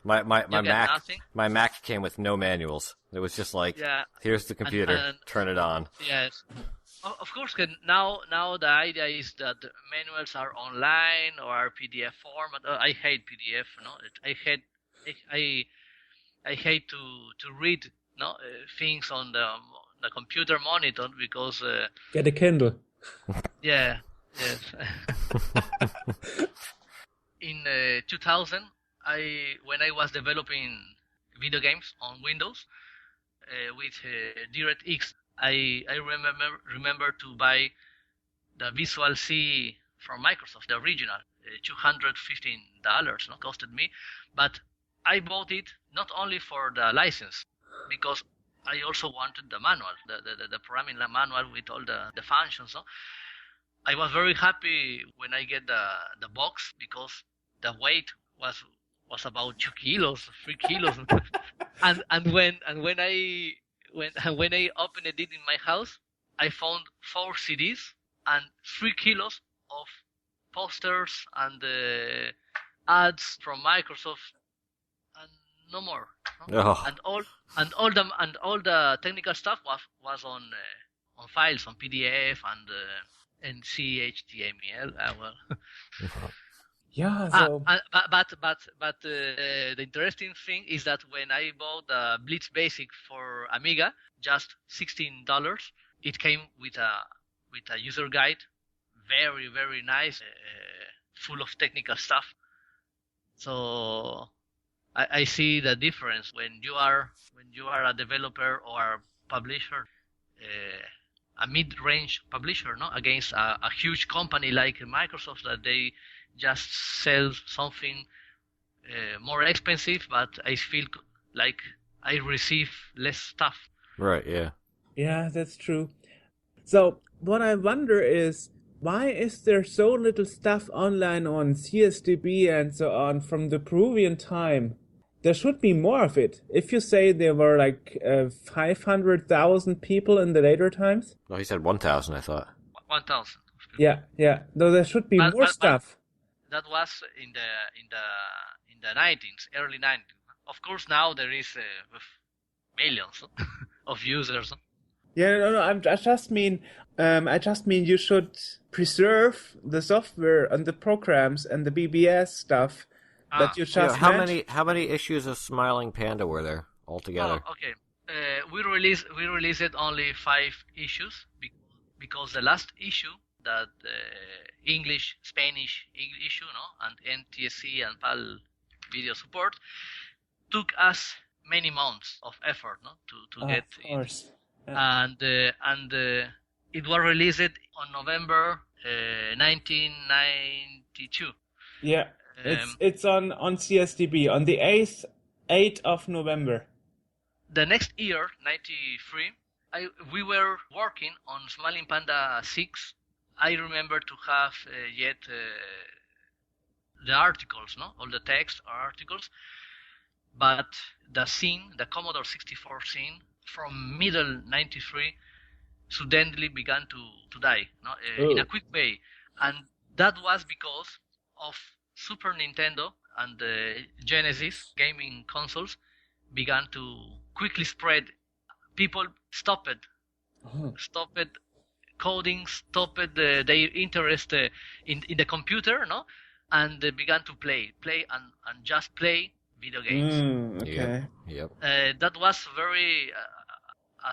[SPEAKER 1] My Mac came with no manuals. It was just like, here's the computer, turn it on.
[SPEAKER 3] Yes, of course. Now the idea is that manuals are online or are PDF format. I hate PDF. I hate to read things on the computer monitor, because
[SPEAKER 2] get a Kindle.
[SPEAKER 3] Yeah. Yes. In 2000, when I was developing video games on Windows with DirectX, I remember to buy the Visual C from Microsoft, the original, $215, costed me, but I bought it not only for the license, because I also wanted the manual, the programming manual with all the functions. I was very happy when I get the box, because the weight was about 2 kilos, 3 kilos, and when I opened it in my house, I found 4 CDs and 3 kilos of posters and ads from Microsoft, and no more.
[SPEAKER 1] Oh.
[SPEAKER 3] And all the technical stuff was on files, on PDF and CHTML. Well.
[SPEAKER 2] Yeah. So
[SPEAKER 3] But the interesting thing is that when I bought the Blitz Basic for Amiga, just $16, it came with a user guide, very, very nice, full of technical stuff. So I see the difference when you are a developer or a publisher, a mid-range publisher, against a huge company like Microsoft, that they just sell something more expensive, but I feel like I receive less stuff.
[SPEAKER 1] Right, yeah.
[SPEAKER 2] yeah, that's true. So what I wonder is, why is there so little stuff online on CSDB and so on from the Peruvian time? There should be more of it. If you say there were like 500,000 people in the later times.
[SPEAKER 1] Well, he said 1,000, I thought.
[SPEAKER 3] 1,000.
[SPEAKER 2] Yeah. Though there should be more stuff.
[SPEAKER 3] That was in the 90s, early 90s. Of course, now there is millions of users.
[SPEAKER 2] Yeah, no. I just mean you should preserve the software and the programs and the BBS stuff that you just mentioned.
[SPEAKER 1] How many issues of Smiling Panda were there altogether?
[SPEAKER 3] Oh, okay. We released only 5 issues because the last issue, that Spanish issue, and NTSC and PAL video support, took us many months of effort, to get
[SPEAKER 2] of course.
[SPEAKER 3] And it was released on November 1992.
[SPEAKER 2] Yeah, it's on CSDB on the 8th of November.
[SPEAKER 3] The next year, 93, we were working on Smiling Panda 6. I remember to have yet the articles, all the text articles, but the scene, the Commodore 64 scene, from middle 93, suddenly began to die, in a quick way, and that was because of Super Nintendo and the Genesis gaming consoles began to quickly spread. People stopped coding, stopped their interest in the computer, and they began to play and just play video games.
[SPEAKER 2] Okay.
[SPEAKER 1] Yep.
[SPEAKER 3] That was very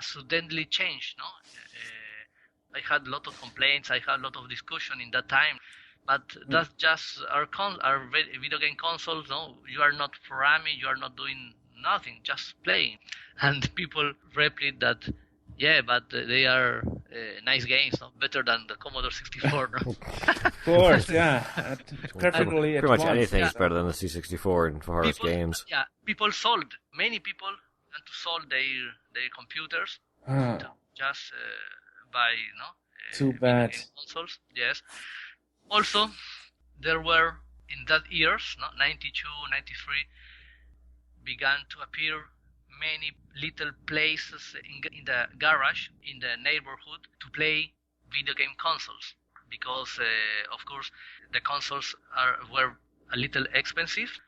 [SPEAKER 3] suddenly changed. I had a lot of complaints. I had a lot of discussion in that time. But that's just our video game consoles. No, you are not programming. You are not doing nothing. Just playing. And people replied that, yeah, but they are nice games, better than the Commodore 64. No?
[SPEAKER 2] Of course, yeah. Preferably
[SPEAKER 1] pretty much anything is better than the C64 for hardest games.
[SPEAKER 3] Yeah, many people want to sold their computers just buy,
[SPEAKER 2] too bad.
[SPEAKER 3] Consoles. Yes. Also, there were in that years, 92, 93, began to appear many little places in the garage in the neighborhood to play video game consoles, because of course the consoles were a little expensive.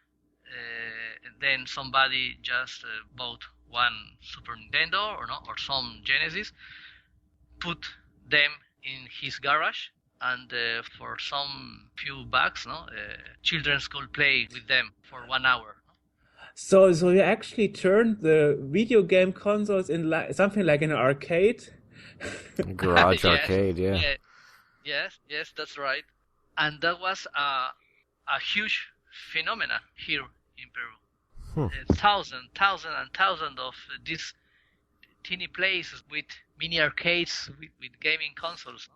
[SPEAKER 3] Then somebody just bought one Super Nintendo or some Genesis, put them in his garage, and for some few bucks, children could play with them for 1 hour.
[SPEAKER 2] So you actually turned the video game consoles in something like an arcade?
[SPEAKER 1] Garage arcade, yeah.
[SPEAKER 3] Yes, that's right. And that was a huge phenomena here in Peru. Thousands of these teeny places with mini arcades with gaming consoles.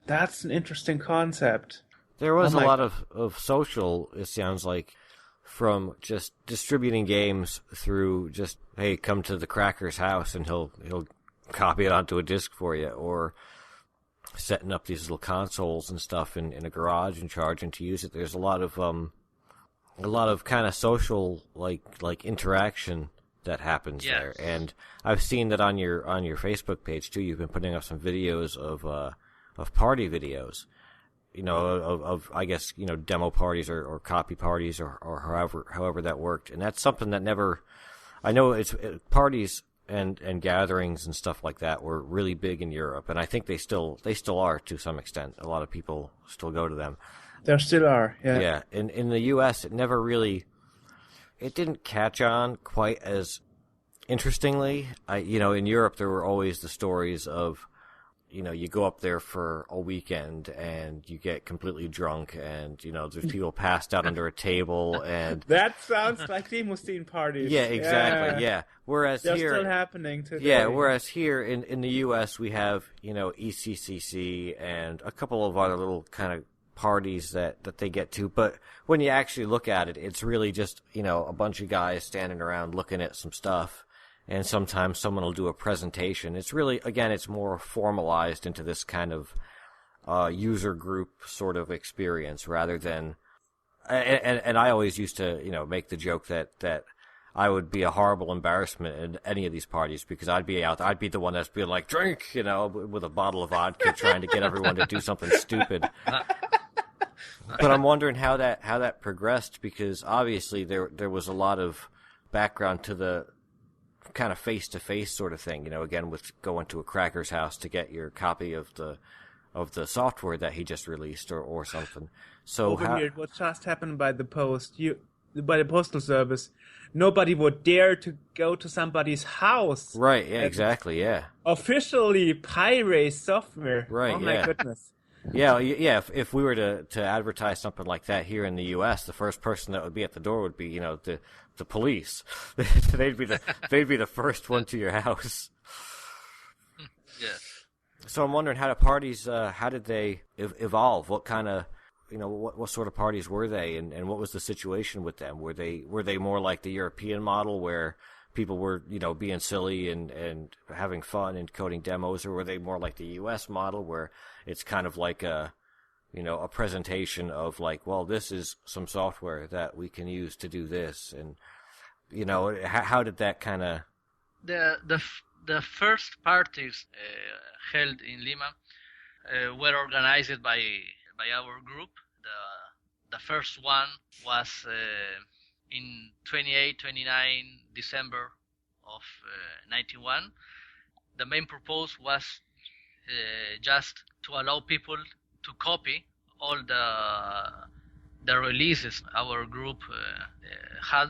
[SPEAKER 2] That's an interesting concept.
[SPEAKER 1] There was a lot of social, it sounds like, from just distributing games through just, hey, come to the cracker's house and he'll copy it onto a disc for you, or setting up these little consoles and stuff in a garage and charging to use it. There's a lot of kind of social like interaction that happens there. And I've seen that on your Facebook page too. You've been putting up some videos of party videos, of I guess, demo parties or copy parties or however that worked. And that's something that I know parties and gatherings and stuff like that were really big in Europe, and I think they still are to some extent. A lot of people still go to them.
[SPEAKER 2] There still are, yeah.
[SPEAKER 1] Yeah, in the U.S., it didn't catch on quite as interestingly. In Europe, there were always the stories of, you go up there for a weekend and you get completely drunk and, there's people passed out under a table and...
[SPEAKER 2] That sounds like limousine parties.
[SPEAKER 1] Yeah, exactly, yeah. Whereas
[SPEAKER 2] they're
[SPEAKER 1] here...
[SPEAKER 2] still happening today.
[SPEAKER 1] Yeah, whereas here in the U.S. we have, ECCC and a couple of other little kind of parties that they get to. But when you actually look at it, it's really just, a bunch of guys standing around looking at some stuff. And sometimes someone will do a presentation. It's really, again, it's more formalized into this kind of user group sort of experience rather than... And I always used to, make the joke that I would be a horrible embarrassment at any of these parties because I'd be the one that's being like, drink, with a bottle of vodka trying to get everyone to do something stupid. But I'm wondering how that progressed, because obviously there was a lot of background to the kind of face-to-face sort of thing, again, with going to a cracker's house to get your copy of the software that he just released or something. So
[SPEAKER 2] what just happened by the by the postal service, nobody would dare to go to somebody's house.
[SPEAKER 1] Right, yeah, exactly, yeah.
[SPEAKER 2] Officially pirate software.
[SPEAKER 1] Right,
[SPEAKER 2] oh my goodness.
[SPEAKER 1] Yeah. If we were to advertise something like that here in the U.S., the first person that would be at the door would be, the police. they'd be the first one to your house.
[SPEAKER 3] Yeah.
[SPEAKER 1] So I'm wondering how the parties, how did they evolve? What kind of, what sort of parties were they, and what was the situation with them? Were they more like the European model where people were, being silly and having fun and coding demos, or were they more like the U.S. model where it's kind of like a presentation of like, well, this is some software that we can use to do this, and how did that kind of...
[SPEAKER 3] The first parties held in Lima were organized by our group. The first one was in 29 December of 91. The main purpose was just to allow people to copy all the releases our group had.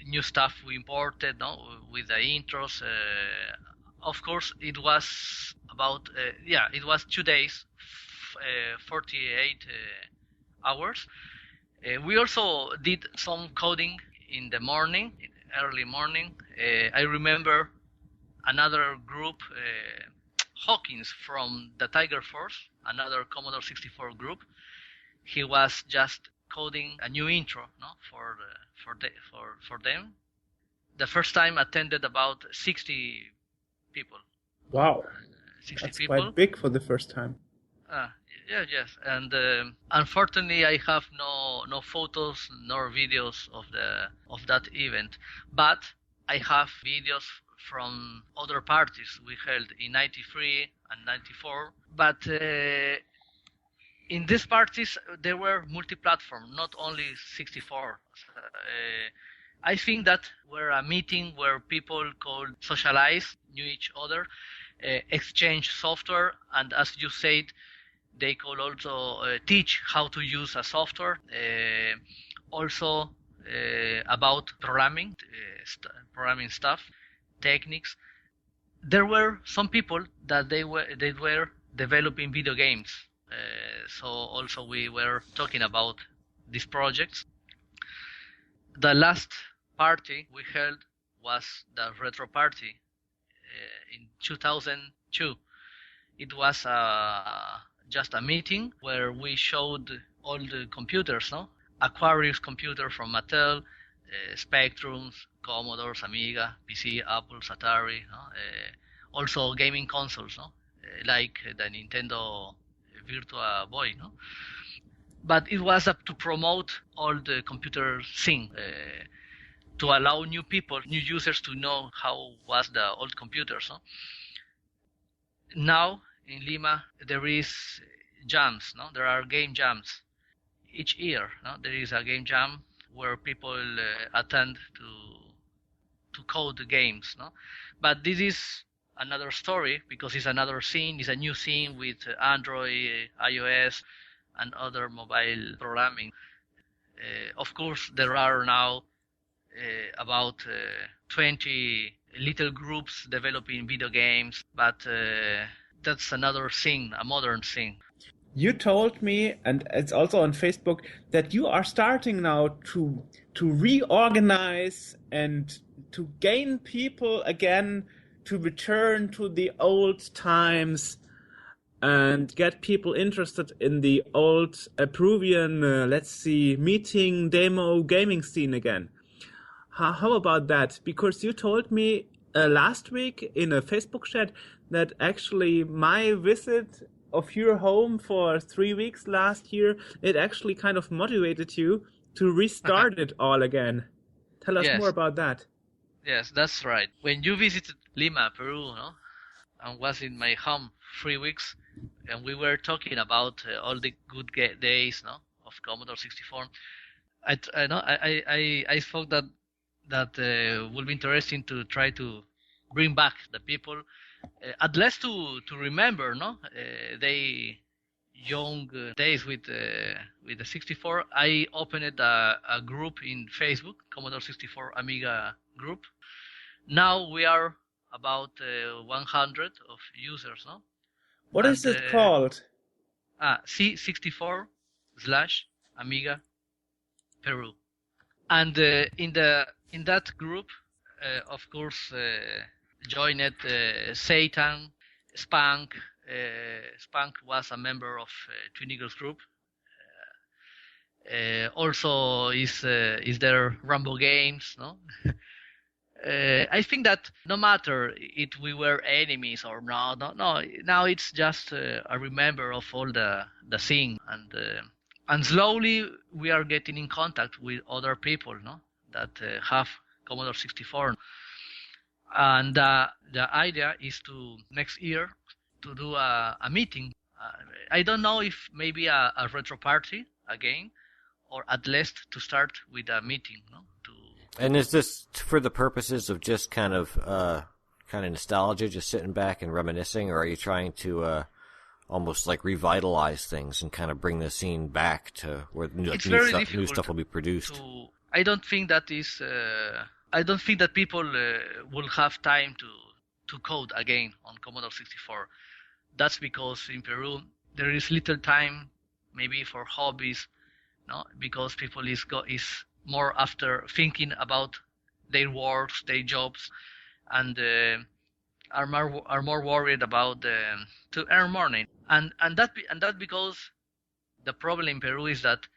[SPEAKER 3] New stuff we imported, with the intros. Of course, it was about it was 2 days, 48 hours. We also did some coding in the morning, early morning. I remember another group, Hawkins from the Tiger Force, another Commodore 64 group. He was just coding a new intro, for them. The first time attended about 60 people.
[SPEAKER 2] Wow,
[SPEAKER 3] 60
[SPEAKER 2] that's
[SPEAKER 3] people.
[SPEAKER 2] quite big for the first time.
[SPEAKER 3] Yes, and unfortunately, I have no photos nor videos of that event, but I have videos from other parties we held in 93 and 94. But in these parties, there were multi-platform, not only 64. I think that were a meeting where people could socialize, knew each other, exchange software, and as you said, they could also teach how to use a software. Also about programming, programming stuff, techniques. There were some people that they were developing video games. So also we were talking about these projects. The last party we held was the retro party in 2002. It was just a meeting where we showed old computers, no? Aquarius computer from Mattel, Spectrums, Commodores, Amiga, PC, Apple, Atari, no? Also gaming consoles, no? Like the Nintendo Virtua Boy, no? But it was up to promote all the computer scene, to allow new people, new users to know how was the old computers. No? Now in Lima there is jams, no? There are game jams each year. No? There is a game jam where people attend to code the games. No? But this is another story because it's another scene. It's a new scene with Android, iOS, and other mobile programming. Of course, there are now about 20 little groups developing video games, but that's another thing, a modern thing.
[SPEAKER 2] You told me, and it's also on Facebook, that you are starting now to reorganize and to gain people again to return to the old times and get people interested in the old Peruvian, meeting, demo, gaming scene again. How about that? Because you told me last week in a Facebook chat that actually my visit of your home for 3 weeks last year, it actually kind of motivated you to restart it all again. Tell us more about that.
[SPEAKER 3] Yes, that's right. When you visited Lima, Peru, no? And was in my home 3 weeks, and we were talking about all the good days, no, of Commodore 64. I thought that would be interesting to try to bring back the people, at least to remember, no, they young days with the 64. I opened a group in Facebook, Commodore 64 Amiga group. Now we are about 100 of users, no?
[SPEAKER 2] What is it called?
[SPEAKER 3] C64/Amiga Peru. And in that group, of course, joined Satan, Spunk. Spunk was a member of Twin Eagles group. Also is there Rambo Games, no? I think that no matter if we were enemies or not, no. Now it's just a remember of all the thing, and slowly we are getting in contact with other people, no, that have Commodore 64, and the idea is to next year to do a meeting. I don't know if maybe a retro party again, or at least to start with a meeting, no.
[SPEAKER 1] And is this for the purposes of just kind of nostalgia, just sitting back and reminiscing, or are you trying to almost like revitalize things and kind of bring the scene back to where new stuff will be produced?
[SPEAKER 3] I don't think that is. I don't think that people will have time to code again on Commodore 64. That's because in Peru there is little time, maybe for hobbies, no, because people is more after thinking about their works, their jobs, and are more worried about to earn money, and that because the problem in Peru is that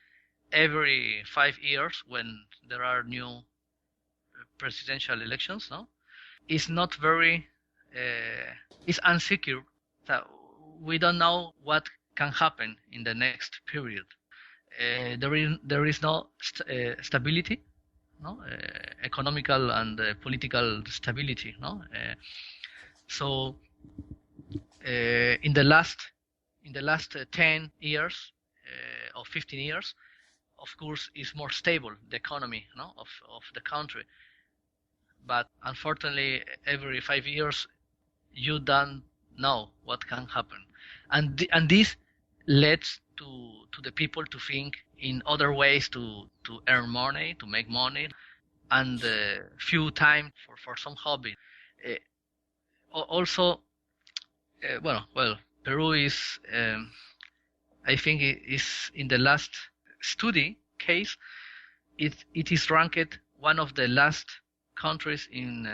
[SPEAKER 3] every 5 years when there are new presidential elections, no, it's not very it's unsecure. So we don't know what can happen in the next period. There is no stability, no, economical and political stability, no. So in the last 10 years or 15 years, of course, is more stable the economy, no, of the country. But unfortunately, every 5 years, you don't know what can happen, and this leads to the people to think in other ways to earn money, to make money, and few time for some hobby. Also, Peru is, I think, is in the last study case, it is ranked one of the last countries in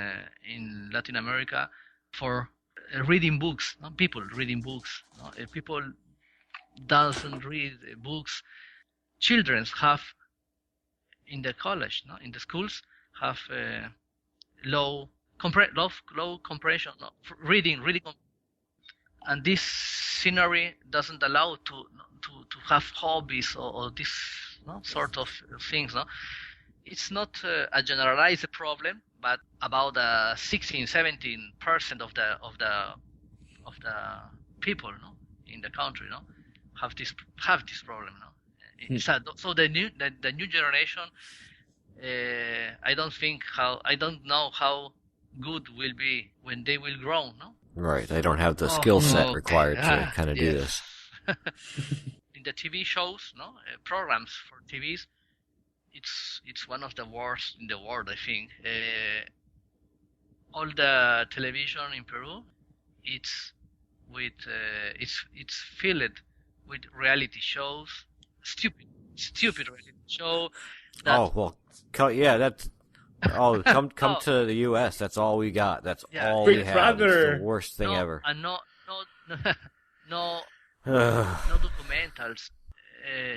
[SPEAKER 3] Latin America for reading books. No? People reading books. No? People doesn't read books children have in the college, no, in the schools, have low comprehension, no, reading, and this scenery doesn't allow to have hobbies or this, no, sort of things. No, it's not a generalized problem, but about 16-17% of the people, no, in the country, no, have this problem. No, so the new generation, I don't know how good will be when they will grow. No.
[SPEAKER 1] Right, they don't have the skill set required to kind of do this.
[SPEAKER 3] In the TV shows, no, programs for TVs, it's one of the worst in the world, I think. All the television in Peru, it's filled with reality shows, stupid reality show.
[SPEAKER 1] That's. Oh, come to the U.S. That's all we got. That's all we have. It's the worst thing ever.
[SPEAKER 3] And no documentals,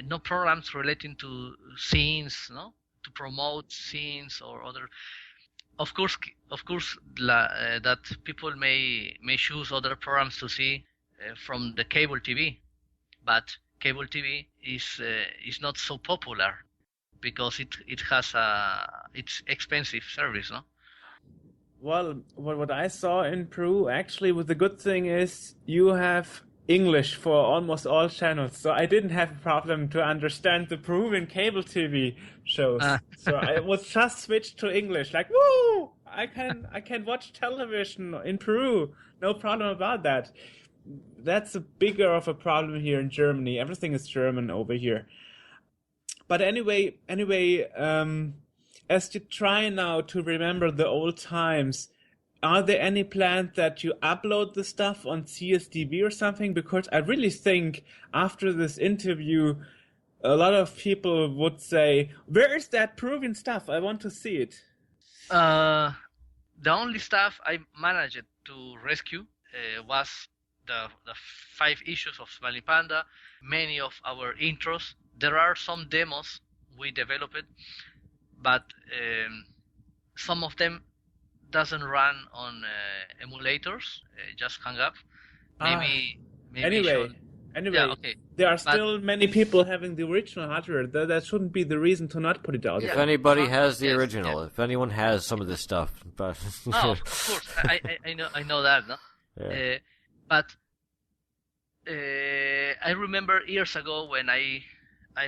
[SPEAKER 3] no programs relating to scenes, no, to promote scenes or other. Of course, that people may choose other programs to see from the cable TV, but cable TV is not so popular, because it has it's expensive service, no?
[SPEAKER 2] Well, what I saw in Peru, actually, the good thing is you have English for almost all channels, so I didn't have a problem to understand the Peruvian cable TV shows. So I was just switched to English, like, woo! I can watch television in Peru, no problem about that. That's a bigger of a problem here in Germany. Everything is German over here. But anyway, as you try now to remember the old times, are there any plans that you upload the stuff on CSDB or something? Because I really think after this interview, a lot of people would say, where is that Peruvian stuff? I want to see it.
[SPEAKER 3] The only stuff I managed to rescue was the 5 issues of Smiling Panda, many of our intros. There are some demos we developed, but some of them doesn't run on emulators. Just hung up. Maybe.
[SPEAKER 2] Anyway,
[SPEAKER 3] yeah, okay.
[SPEAKER 2] There are still many people having the original hardware. That shouldn't be the reason to not put it out.
[SPEAKER 1] If anybody has the original, if anyone has some of this stuff, but
[SPEAKER 3] of course, I know that, no.
[SPEAKER 1] Yeah.
[SPEAKER 3] But I remember years ago when I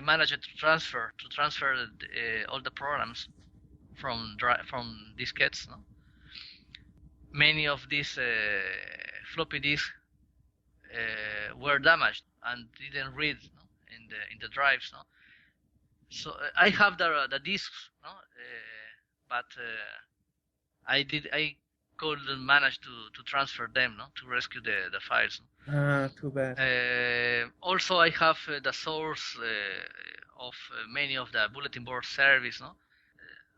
[SPEAKER 3] managed to transfer all the programs from diskettes. No? Many of these floppy disks were damaged and didn't read, no, in the drives. No? So I have the disks, no, but I couldn't manage to transfer them, no, to rescue the files.
[SPEAKER 2] Too bad.
[SPEAKER 3] Also, I have the source of many of the bulletin board service. No.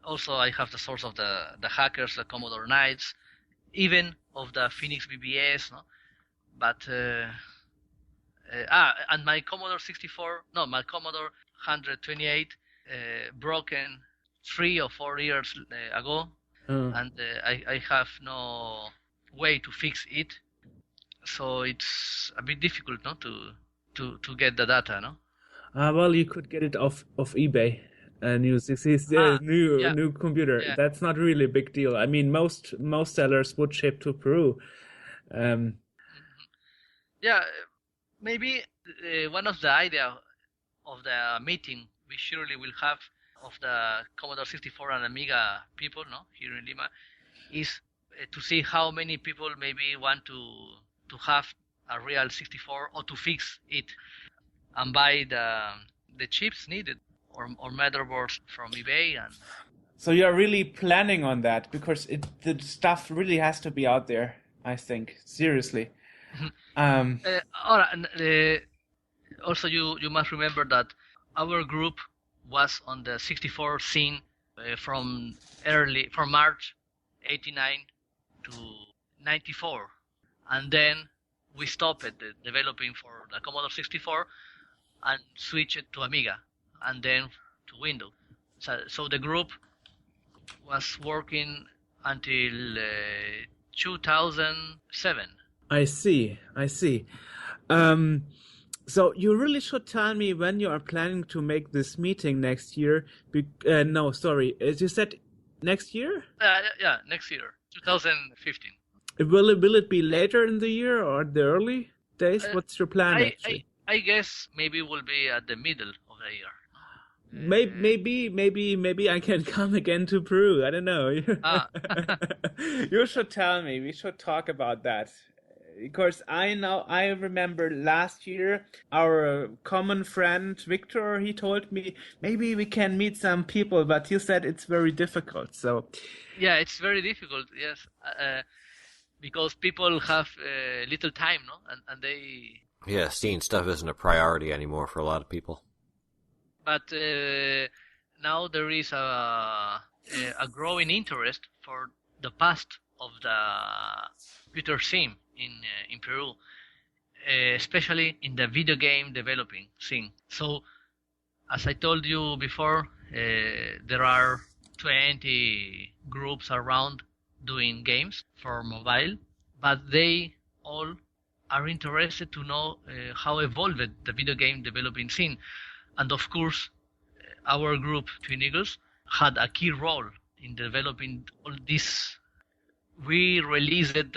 [SPEAKER 3] Also, I have the source of the hackers, the Commodore Knights, even of the Phoenix BBS. No. But and my Commodore 128 broken 3 or 4 years ago, and I have no way to fix it. So it's a bit difficult, no, to get the data, no.
[SPEAKER 2] Well, you could get it off eBay and use this new computer. Yeah. That's not really a big deal. I mean, most sellers would ship to Peru.
[SPEAKER 3] Yeah, maybe one of the idea of the meeting we surely will have of the Commodore 64 and Amiga people, no, here in Lima, is to see how many people maybe want to have a real 64 or to fix it and buy the chips needed or motherboards from eBay. And
[SPEAKER 2] so you're really planning on that, because the stuff really has to be out there, I think, seriously.
[SPEAKER 3] Also, you must remember that our group was on the 64 scene from March 89 to 94, and then we stopped developing for the Commodore 64 and switched to Amiga. and then to Windows. So the group was working until 2007.
[SPEAKER 2] I see. So you really should tell me when you are planning to make this meeting next year. No, sorry. As you said, next year?
[SPEAKER 3] Yeah, next year, 2015.
[SPEAKER 2] Will it be later in the year or the early days? What's your plan actually?
[SPEAKER 3] I guess maybe it will be at the middle of the year.
[SPEAKER 2] Maybe I can come again to Peru. I don't know. You should tell me. We should talk about that. Because I remember last year, our common friend Victor, he told me maybe we can meet some people, but you said it's very difficult. So
[SPEAKER 3] yeah, it's very difficult. Yes, because people have little time, no, and they.
[SPEAKER 1] Yeah, seeing stuff isn't a priority anymore for a lot of people.
[SPEAKER 3] But now there is a growing interest for the past of the computer scene in Peru, especially in the video game developing scene. So, as I told you before, there are 20 groups around doing games for mobile, but they all are interested to know how evolved the video game developing scene. And of course, our group, Twin Eagles, had a key role in developing all this. We released it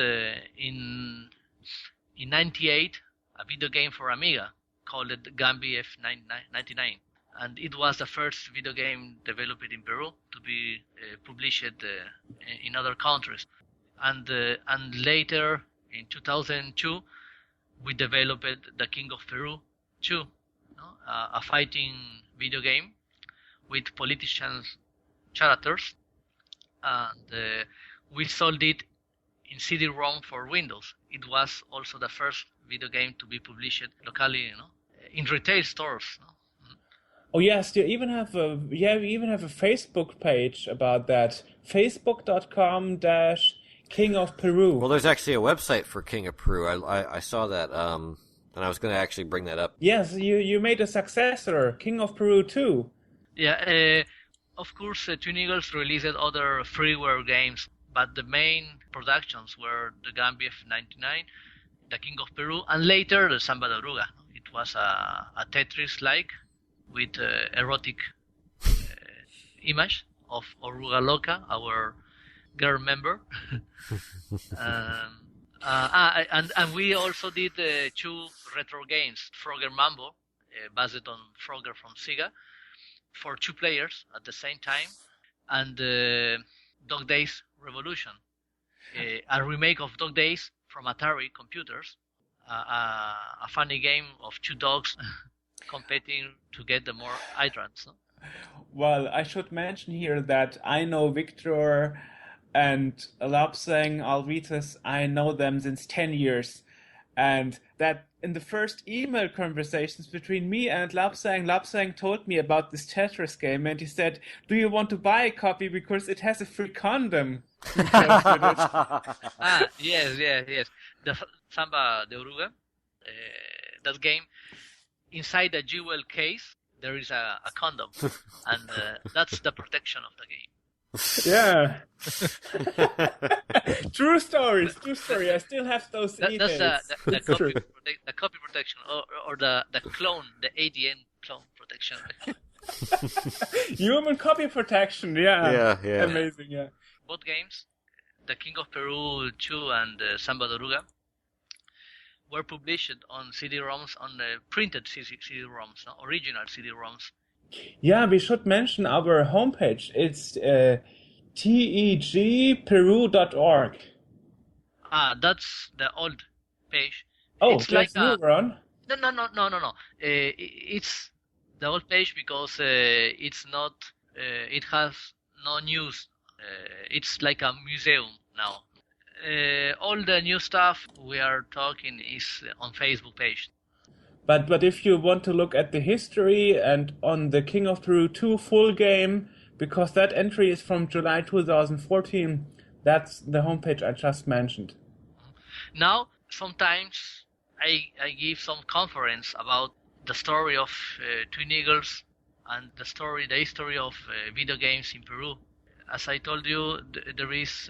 [SPEAKER 3] in '98 a video game for Amiga called Gambi F99, and it was the first video game developed in Peru to be published in other countries. And later in 2002, we developed The King of Peru 2, a fighting video game with politician characters, and we sold it in CD-ROM for Windows. It was also the first video game to be published locally, in retail stores.
[SPEAKER 2] Oh yes, you even have a Facebook page about that. Facebook.com/King of Peru.
[SPEAKER 1] Well, there's actually a website for King of Peru. I saw that, and I was going to actually bring that up.
[SPEAKER 2] Yes, you made a successor, King of Peru 2.
[SPEAKER 3] Yeah, of course, Twin Eagles released other freeware games, but the main productions were the Gambi F99, the King of Peru, and later the Samba de Oruga. It was a Tetris-like with erotic image of Oruga Loca, our girl member. And we also did 2 retro games, Frogger Mambo, based on Frogger from Sega, for 2 players at the same time, and Dog Days Revolution, a remake of Dog Days from Atari computers, a funny game of 2 dogs competing to get the more hydrants. No?
[SPEAKER 2] Well, I should mention here that I know Victor and Lobsang Alvites. I know them since 10 years. And that in the first email conversations between me and Lobsang told me about this Tetris game, and he said, "Do you want to buy a copy because it has a free condom?"
[SPEAKER 3] Yes. The Samba de Oruga, that game, inside a jewel case, there is a condom, and that's the protection of the game.
[SPEAKER 2] Yeah. True story. I still have those emails.
[SPEAKER 3] That's the copy protection, or the clone, the ADN clone protection.
[SPEAKER 2] Human copy protection, yeah. Amazing, yeah.
[SPEAKER 3] Both games, the King of Peru 2 and Samba de Oruga, were published on CD-ROMs, on printed CD-ROMs, original CD-ROMs.
[SPEAKER 2] Yeah, we should mention our homepage. It's tegperu.org.
[SPEAKER 3] That's the old page.
[SPEAKER 2] Oh,
[SPEAKER 3] it's
[SPEAKER 2] that's
[SPEAKER 3] like
[SPEAKER 2] new, Ron?
[SPEAKER 3] No. It's the old page because it's not. It has no news. It's like a museum now. All the new stuff we are talking is on Facebook page.
[SPEAKER 2] But if you want to look at the history and on the King of Peru 2 full game, because that entry is from July 2014, that's the homepage I just mentioned.
[SPEAKER 3] Now, sometimes I give some conference about the story of Twin Eagles and the history of video games in Peru. As I told you, there is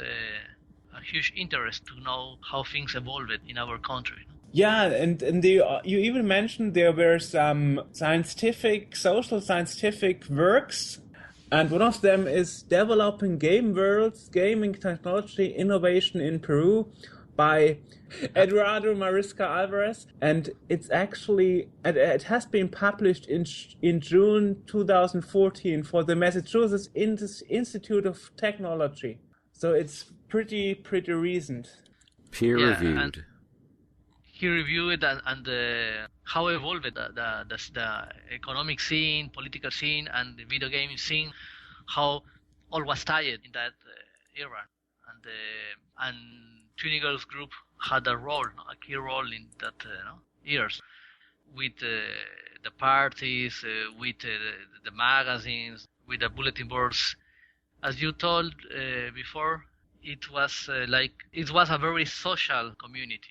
[SPEAKER 3] a huge interest to know how things evolved in our country.
[SPEAKER 2] Yeah, and you even mentioned there were some social scientific works, and one of them is Developing Game Worlds, Gaming Technology Innovation in Peru by Eduardo Mariscal Alvarez, and it has been published in June 2014 for the Massachusetts Institute of Technology. So it's pretty recent.
[SPEAKER 1] Peer reviewed.
[SPEAKER 3] He reviewed and how evolved the economic scene, political scene, and the video gaming scene, how all was tied in that era, and Twin Eagles Group had a key role in that years, with the parties, with the magazines, with the bulletin boards. As you told before, it was a very social community.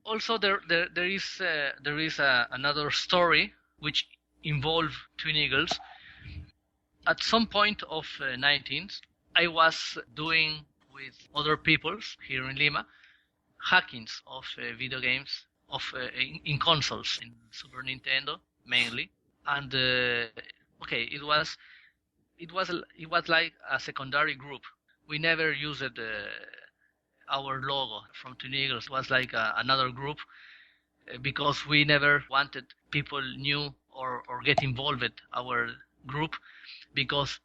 [SPEAKER 3] Also, there is another story which involved Twin Eagles. At some point of 19th, I was doing with other peoples here in Lima hackings of video games in consoles, in Super Nintendo mainly, and it was like a secondary group. We never used our logo from Twin Eagles. It was like another group because we never wanted people new or get involved with our group, because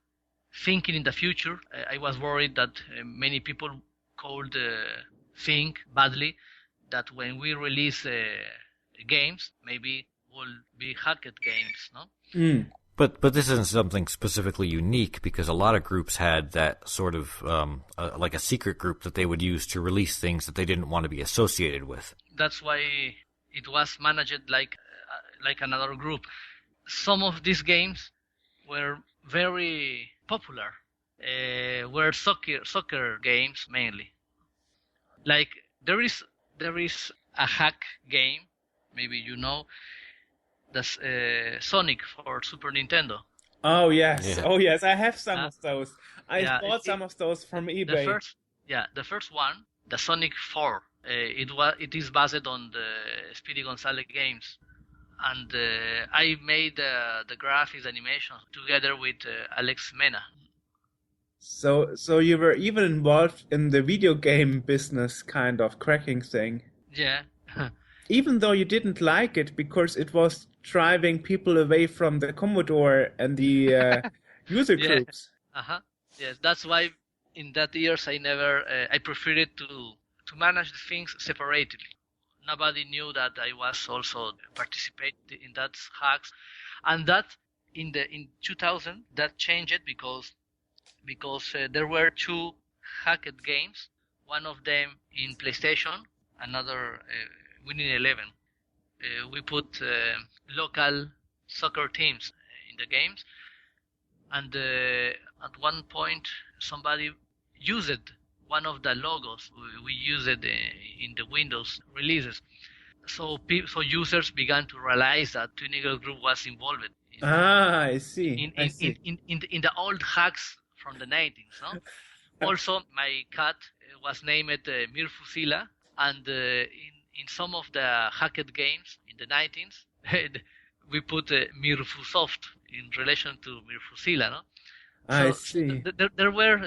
[SPEAKER 3] thinking in the future, I was worried that many people could think badly that when we release games, maybe will be hacked games, no?
[SPEAKER 2] Mm.
[SPEAKER 1] But this isn't something specifically unique, because a lot of groups had that sort of like a secret group that they would use to release things that they didn't want to be associated with.
[SPEAKER 3] That's why it was managed like another group. Some of these games were very popular, were soccer games mainly. Like there is a hack game, maybe you know, that's Sonic for Super Nintendo.
[SPEAKER 2] Oh yes,
[SPEAKER 1] Yeah.
[SPEAKER 2] oh yes, I have some of those. I bought some of those from eBay.
[SPEAKER 3] The first one, the Sonic 4. It is based on the Speedy Gonzalez games, and I made the graphics animation together with Alex Mena.
[SPEAKER 2] So you were even involved in the video game business kind of cracking thing.
[SPEAKER 3] Yeah.
[SPEAKER 2] Even though you didn't like it because it was driving people away from the Commodore and the user groups.
[SPEAKER 3] Yes, that's why in that years I preferred to manage the things separately. Nobody knew that I was also participating in that hacks, and that in 2000 that changed because there were two hacked games. One of them in PlayStation, another Winning 11. We put local soccer teams in the games, and at one point somebody used one of the logos we used in the Windows releases. So users began to realize that Twin Eagle Group was involved.
[SPEAKER 2] I see.
[SPEAKER 3] In the old hacks from the 90s. No? Also, my cat was named Mir Fusila, and in some of the hacked games in the 90s, we put Mir Fusoft in relation to Mir Fusila, no?
[SPEAKER 2] I see.
[SPEAKER 3] There were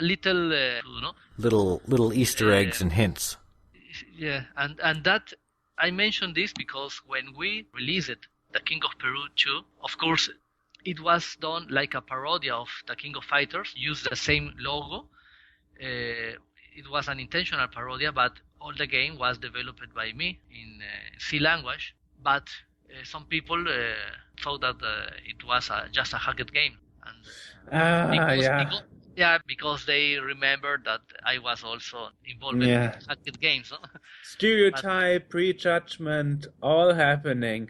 [SPEAKER 1] little Easter eggs and hints.
[SPEAKER 3] Yeah, and that I mentioned this because when we released The King of Peru 2, of course, it was done like a parody of The King of Fighters, used the same logo. It was an intentional parody, but all the game was developed by me in C language. But some people thought that it was just a hacked game. And because they remembered that I was also involved in hacked games. No?
[SPEAKER 2] Stereotype, prejudgment, all happening.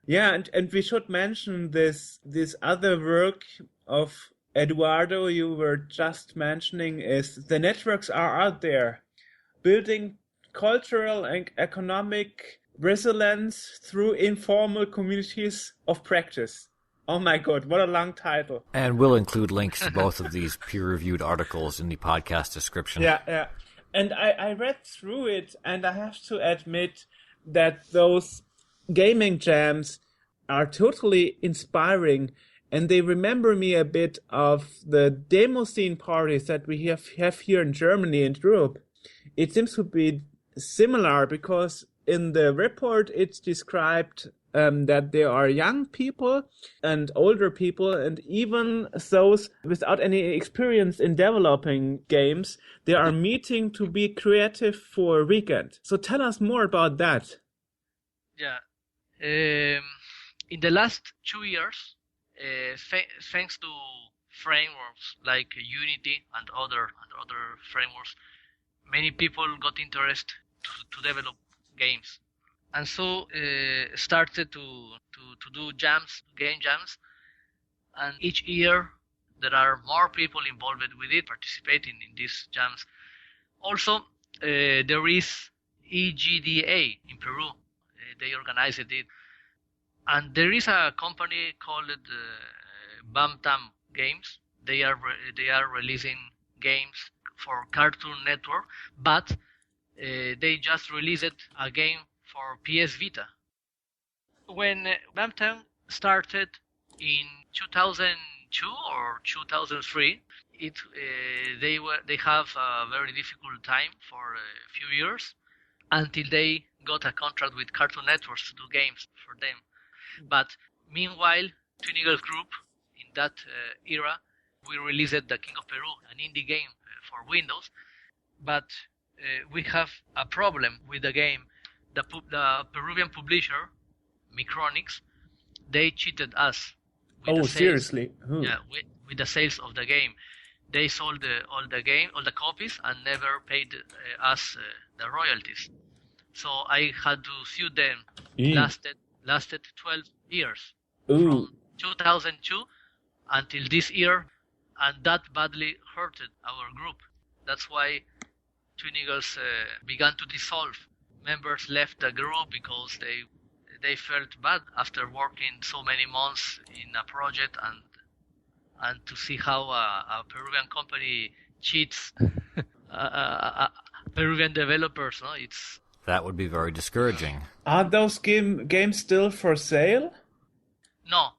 [SPEAKER 2] Yeah, and we should mention this other work of Eduardo you were just mentioning is The Networks Are Out There, building cultural and economic Resilience through informal communities of practice. Oh my god, what a long title.
[SPEAKER 1] And we'll include links to both of these peer-reviewed articles in the podcast description.
[SPEAKER 2] Yeah. And I read through it, and I have to admit that those gaming jams are totally inspiring, and they remember me a bit of the demo scene parties that we have here in Germany and Europe. It seems to be similar because in the report it's described that there are young people and older people, and even those without any experience in developing games, they are meeting to be creative for a weekend. So tell us more about that.
[SPEAKER 3] Yeah. In the last 2 years, thanks to frameworks like Unity and other frameworks, many people got interested to develop games. And so started to do game jams, and each year there are more people involved with it, participating in these jams. Also, there is EGDA in Peru. They organized it, and there is a company called Bamtam Games. They are releasing games for Cartoon Network, but they just released a game for PS Vita. When Bamtam started in 2002 or 2003, they have a very difficult time for a few years until they got a contract with Cartoon Networks to do games for them. But meanwhile, Twin Eagles Group, in that era, we released The King of Peru, an indie game for Windows, but we have a problem with the game. The Peruvian publisher, Micronix, they cheated us.
[SPEAKER 2] Seriously?
[SPEAKER 3] Yeah, with the sales of the game. They sold all the copies, and never paid us the royalties. So I had to sue them. Lasted 12 years. From 2002 until this year, and that badly hurted our group. That's why Twin Eagles began to dissolve. Members left the group because they felt bad after working so many months in a project, and to see how a Peruvian company cheats Peruvian developers. No,
[SPEAKER 1] that would be very discouraging.
[SPEAKER 2] Are those games still for sale?
[SPEAKER 3] No.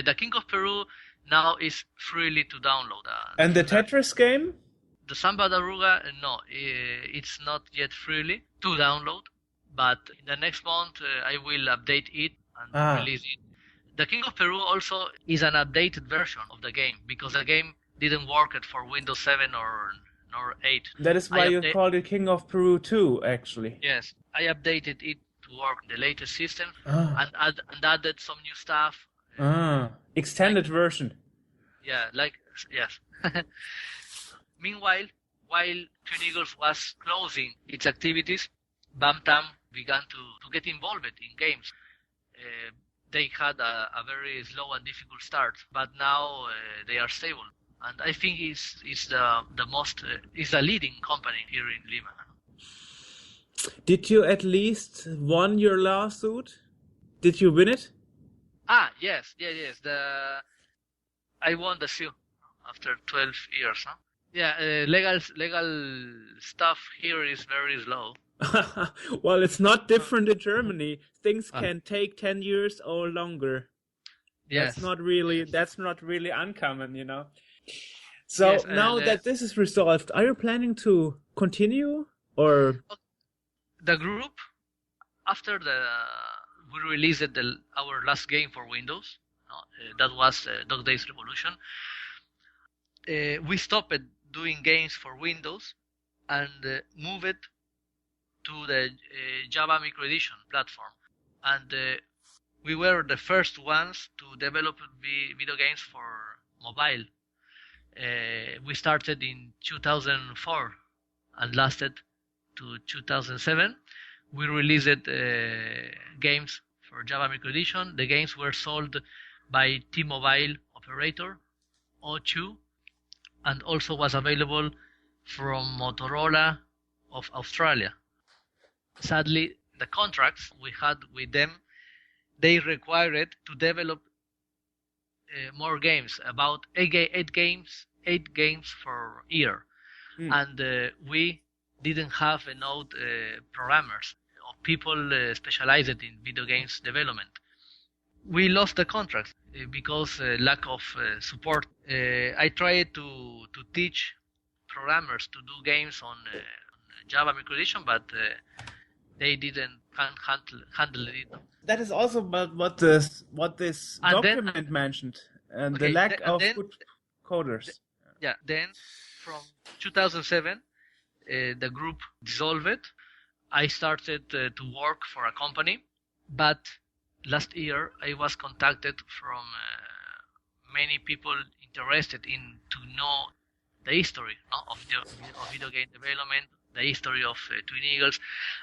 [SPEAKER 3] The King of Peru now is freely to download.
[SPEAKER 2] And the Tetris game?
[SPEAKER 3] The Samba de Aruga, no, it's not yet freely to download, but in the next month I will update it and release it. The King of Peru also is an updated version of the game, because the game didn't work for Windows 7 or 8.
[SPEAKER 2] That is why you called it King of Peru 2, actually.
[SPEAKER 3] Yes, I updated it to work the latest system and added some new stuff.
[SPEAKER 2] Extended version.
[SPEAKER 3] Yeah, yes. Meanwhile, while Twin Eagles was closing its activities, Bamtam began to get involved in games. They had a very slow and difficult start, but now they are stable. And I think it's the leading company here in Lima.
[SPEAKER 2] Did you at least won your lawsuit? Did you win it?
[SPEAKER 3] Yes. I won the suit after 12 years. Huh? Yeah, legal stuff here is very slow.
[SPEAKER 2] Well, it's not different in Germany. Things can take 10 years or longer.
[SPEAKER 3] Yes.
[SPEAKER 2] That's not really uncommon, you know. So yes, now that this is resolved, are you planning to continue or?
[SPEAKER 3] The group, after we released our last game for Windows, that was Dog Days Revolution. We stopped doing games for Windows and moved to the Java Micro Edition platform, and we were the first ones to develop video games for mobile. We started in 2004 and lasted to 2007. We released games for Java Micro Edition. The games were sold by T-Mobile operator O2, and also was available from Motorola of Australia. Sadly, the contracts we had with them, they required to develop more games, about eight games per year, and we didn't have enough programmers or people specialized in video games development. We lost the contracts because lack of support. I tried to teach programmers to do games on Java microedition, but they didn't handle it.
[SPEAKER 2] That is also what this document mentioned, and the lack of good coders.
[SPEAKER 3] Then from 2007, the group dissolved. I started to work for a company, but last year I was contacted from many people interested in to know the history of video game development, the history of Twin Eagles,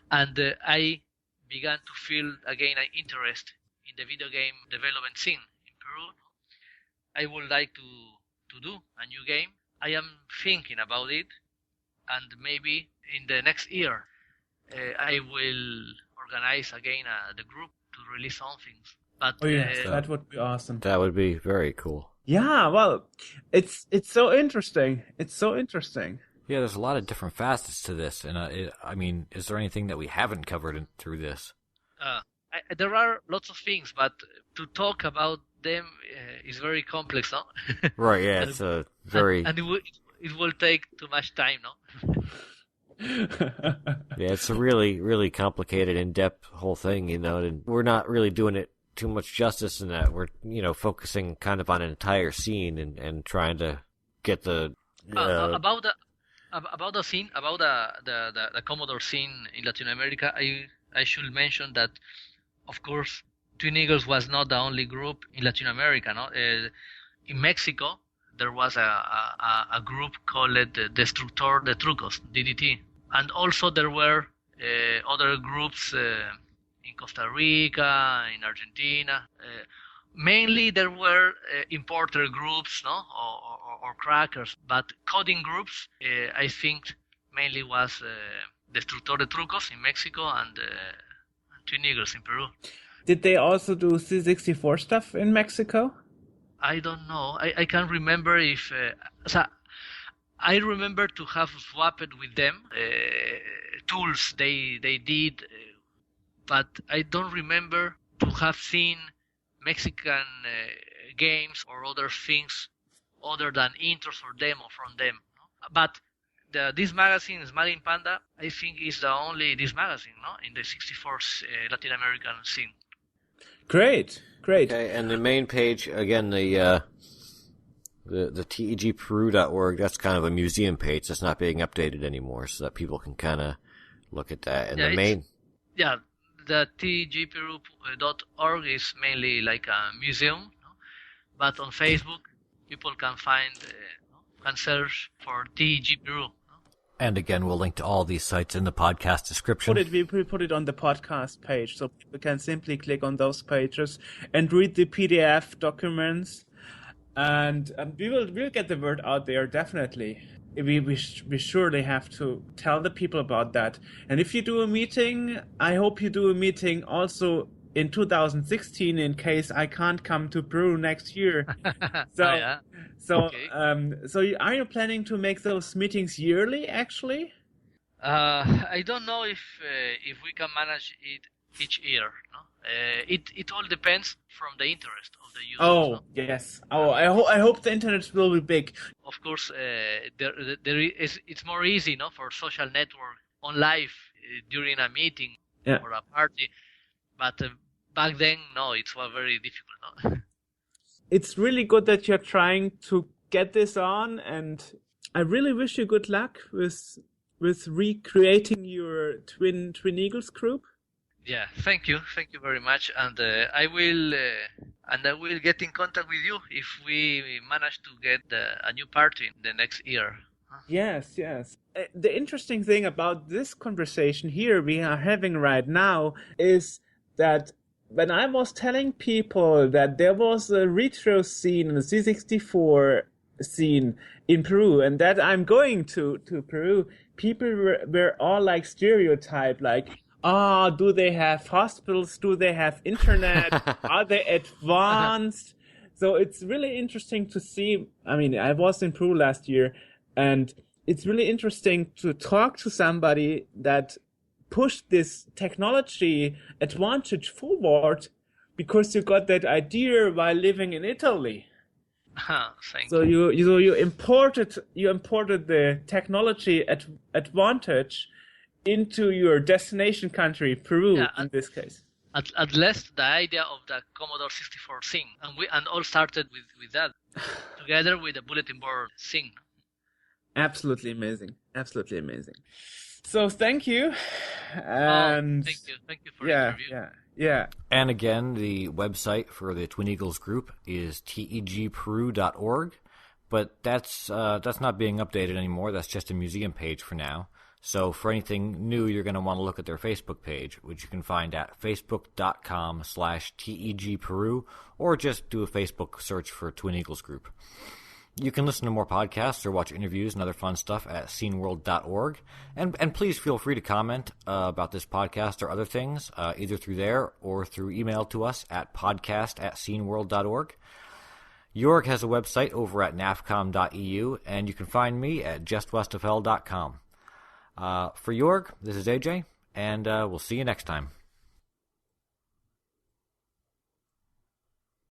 [SPEAKER 3] and I began to feel again an interest in the video game development scene in Peru. I would like to do a new game. I am thinking about it, and maybe in the next year I will organize again the group to release something. But
[SPEAKER 2] that would be awesome.
[SPEAKER 1] That would be very cool.
[SPEAKER 2] Yeah, well, it's so interesting. It's so interesting.
[SPEAKER 1] Yeah, there's a lot of different facets to this, and I mean, is there anything that we haven't covered through this?
[SPEAKER 3] There are lots of things, but to talk about them is very complex, no?
[SPEAKER 1] Right. Yeah, it's a very
[SPEAKER 3] and it will take too much time, no?
[SPEAKER 1] Yeah, it's a really, really complicated, in-depth whole thing, and we're not really doing it too much justice in that. We're, focusing kind of on an entire scene and trying to get the
[SPEAKER 3] about the scene, about the Commodore scene in Latin America. I should mention that, of course, Twin Eagles was not the only group in Latin America. No, in Mexico there was a group called Destructor de Trucos, DDT, and also there were other groups in Costa Rica, in Argentina. Mainly there were importer groups, no, or crackers, but coding groups, I think mainly was Destructor de Trucos in Mexico and Twin Eagles in Peru.
[SPEAKER 2] Did they also do C64 stuff in Mexico?
[SPEAKER 3] I don't know. I can't remember if... I remember to have swapped with them tools they did, but I don't remember to have seen Mexican games or other things other than intros or demo from them. But this magazine, Smiling Panda, I think is the only this magazine, no, in the 64 Latin American scene.
[SPEAKER 2] Great.
[SPEAKER 1] Okay, and the main page again, the tegperu.org. That's kind of a museum page that's not being updated anymore, so that people can kind of look at that. And
[SPEAKER 3] the tegperu.org is mainly like a museum, no? But on Facebook, people can search for TG Peru.
[SPEAKER 1] And again, we'll link to all these sites in the podcast description.
[SPEAKER 2] We put it on the podcast page, so people can simply click on those pages and read the PDF documents. And we'll get the word out there, definitely. We surely have to tell the people about that. And if you do a meeting, I hope you do a meeting also in 2016 in case I can't come to Peru next year. So are you planning to make those meetings yearly, actually?
[SPEAKER 3] I don't know if we can manage it each year. No? It all depends from the interest of the users.
[SPEAKER 2] Oh,
[SPEAKER 3] no?
[SPEAKER 2] yes. Oh, I hope the internet will be big.
[SPEAKER 3] Of course, it's more easy, no, for social network on live during a meeting or a party. But back then, no, it was very difficult. No?
[SPEAKER 2] It's really good that you're trying to get this on, and I really wish you good luck with recreating your Twin Eagles group.
[SPEAKER 3] Yeah, thank you very much, and I will get in contact with you if we manage to get a new party the next year.
[SPEAKER 2] Yes. The interesting thing about this conversation here we are having right now is that when I was telling people that there was a retro scene, a C64 scene in Peru, and that I'm going to Peru, people were all like stereotyped, like, do they have hospitals? Do they have internet? Are they advanced? So it's really interesting to see. I mean, I was in Peru last year, and it's really interesting to talk to somebody that pushed this technology advantage forward because you got that idea while living in Italy.
[SPEAKER 3] Thank
[SPEAKER 2] So
[SPEAKER 3] you.
[SPEAKER 2] you imported the technology advantage into your destination country, Peru,
[SPEAKER 3] Yeah,
[SPEAKER 2] in this case.
[SPEAKER 3] at least the idea of the Commodore 64 thing, and all started with that, together with the bulletin board thing.
[SPEAKER 2] Absolutely amazing. Absolutely amazing. So thank you.
[SPEAKER 3] And thank you for the
[SPEAKER 2] yeah,
[SPEAKER 3] interview.
[SPEAKER 2] yeah.
[SPEAKER 1] And again, the website for the Twin Eagles group is tegperu.org, but that's not being updated anymore. That's just a museum page for now. So for anything new, you're going to want to look at their Facebook page, which you can find at facebook.com/tegperu, or just do a Facebook search for Twin Eagles Group. You can listen to more podcasts or watch interviews and other fun stuff at sceneworld.org. And please feel free to comment about this podcast or other things, either through there or through email to us at podcast@sceneworld.org. Joerg has a website over at nafcom.eu, and you can find me at justwestofhell.com. For Joerg, this is AJ, and we'll see you next time.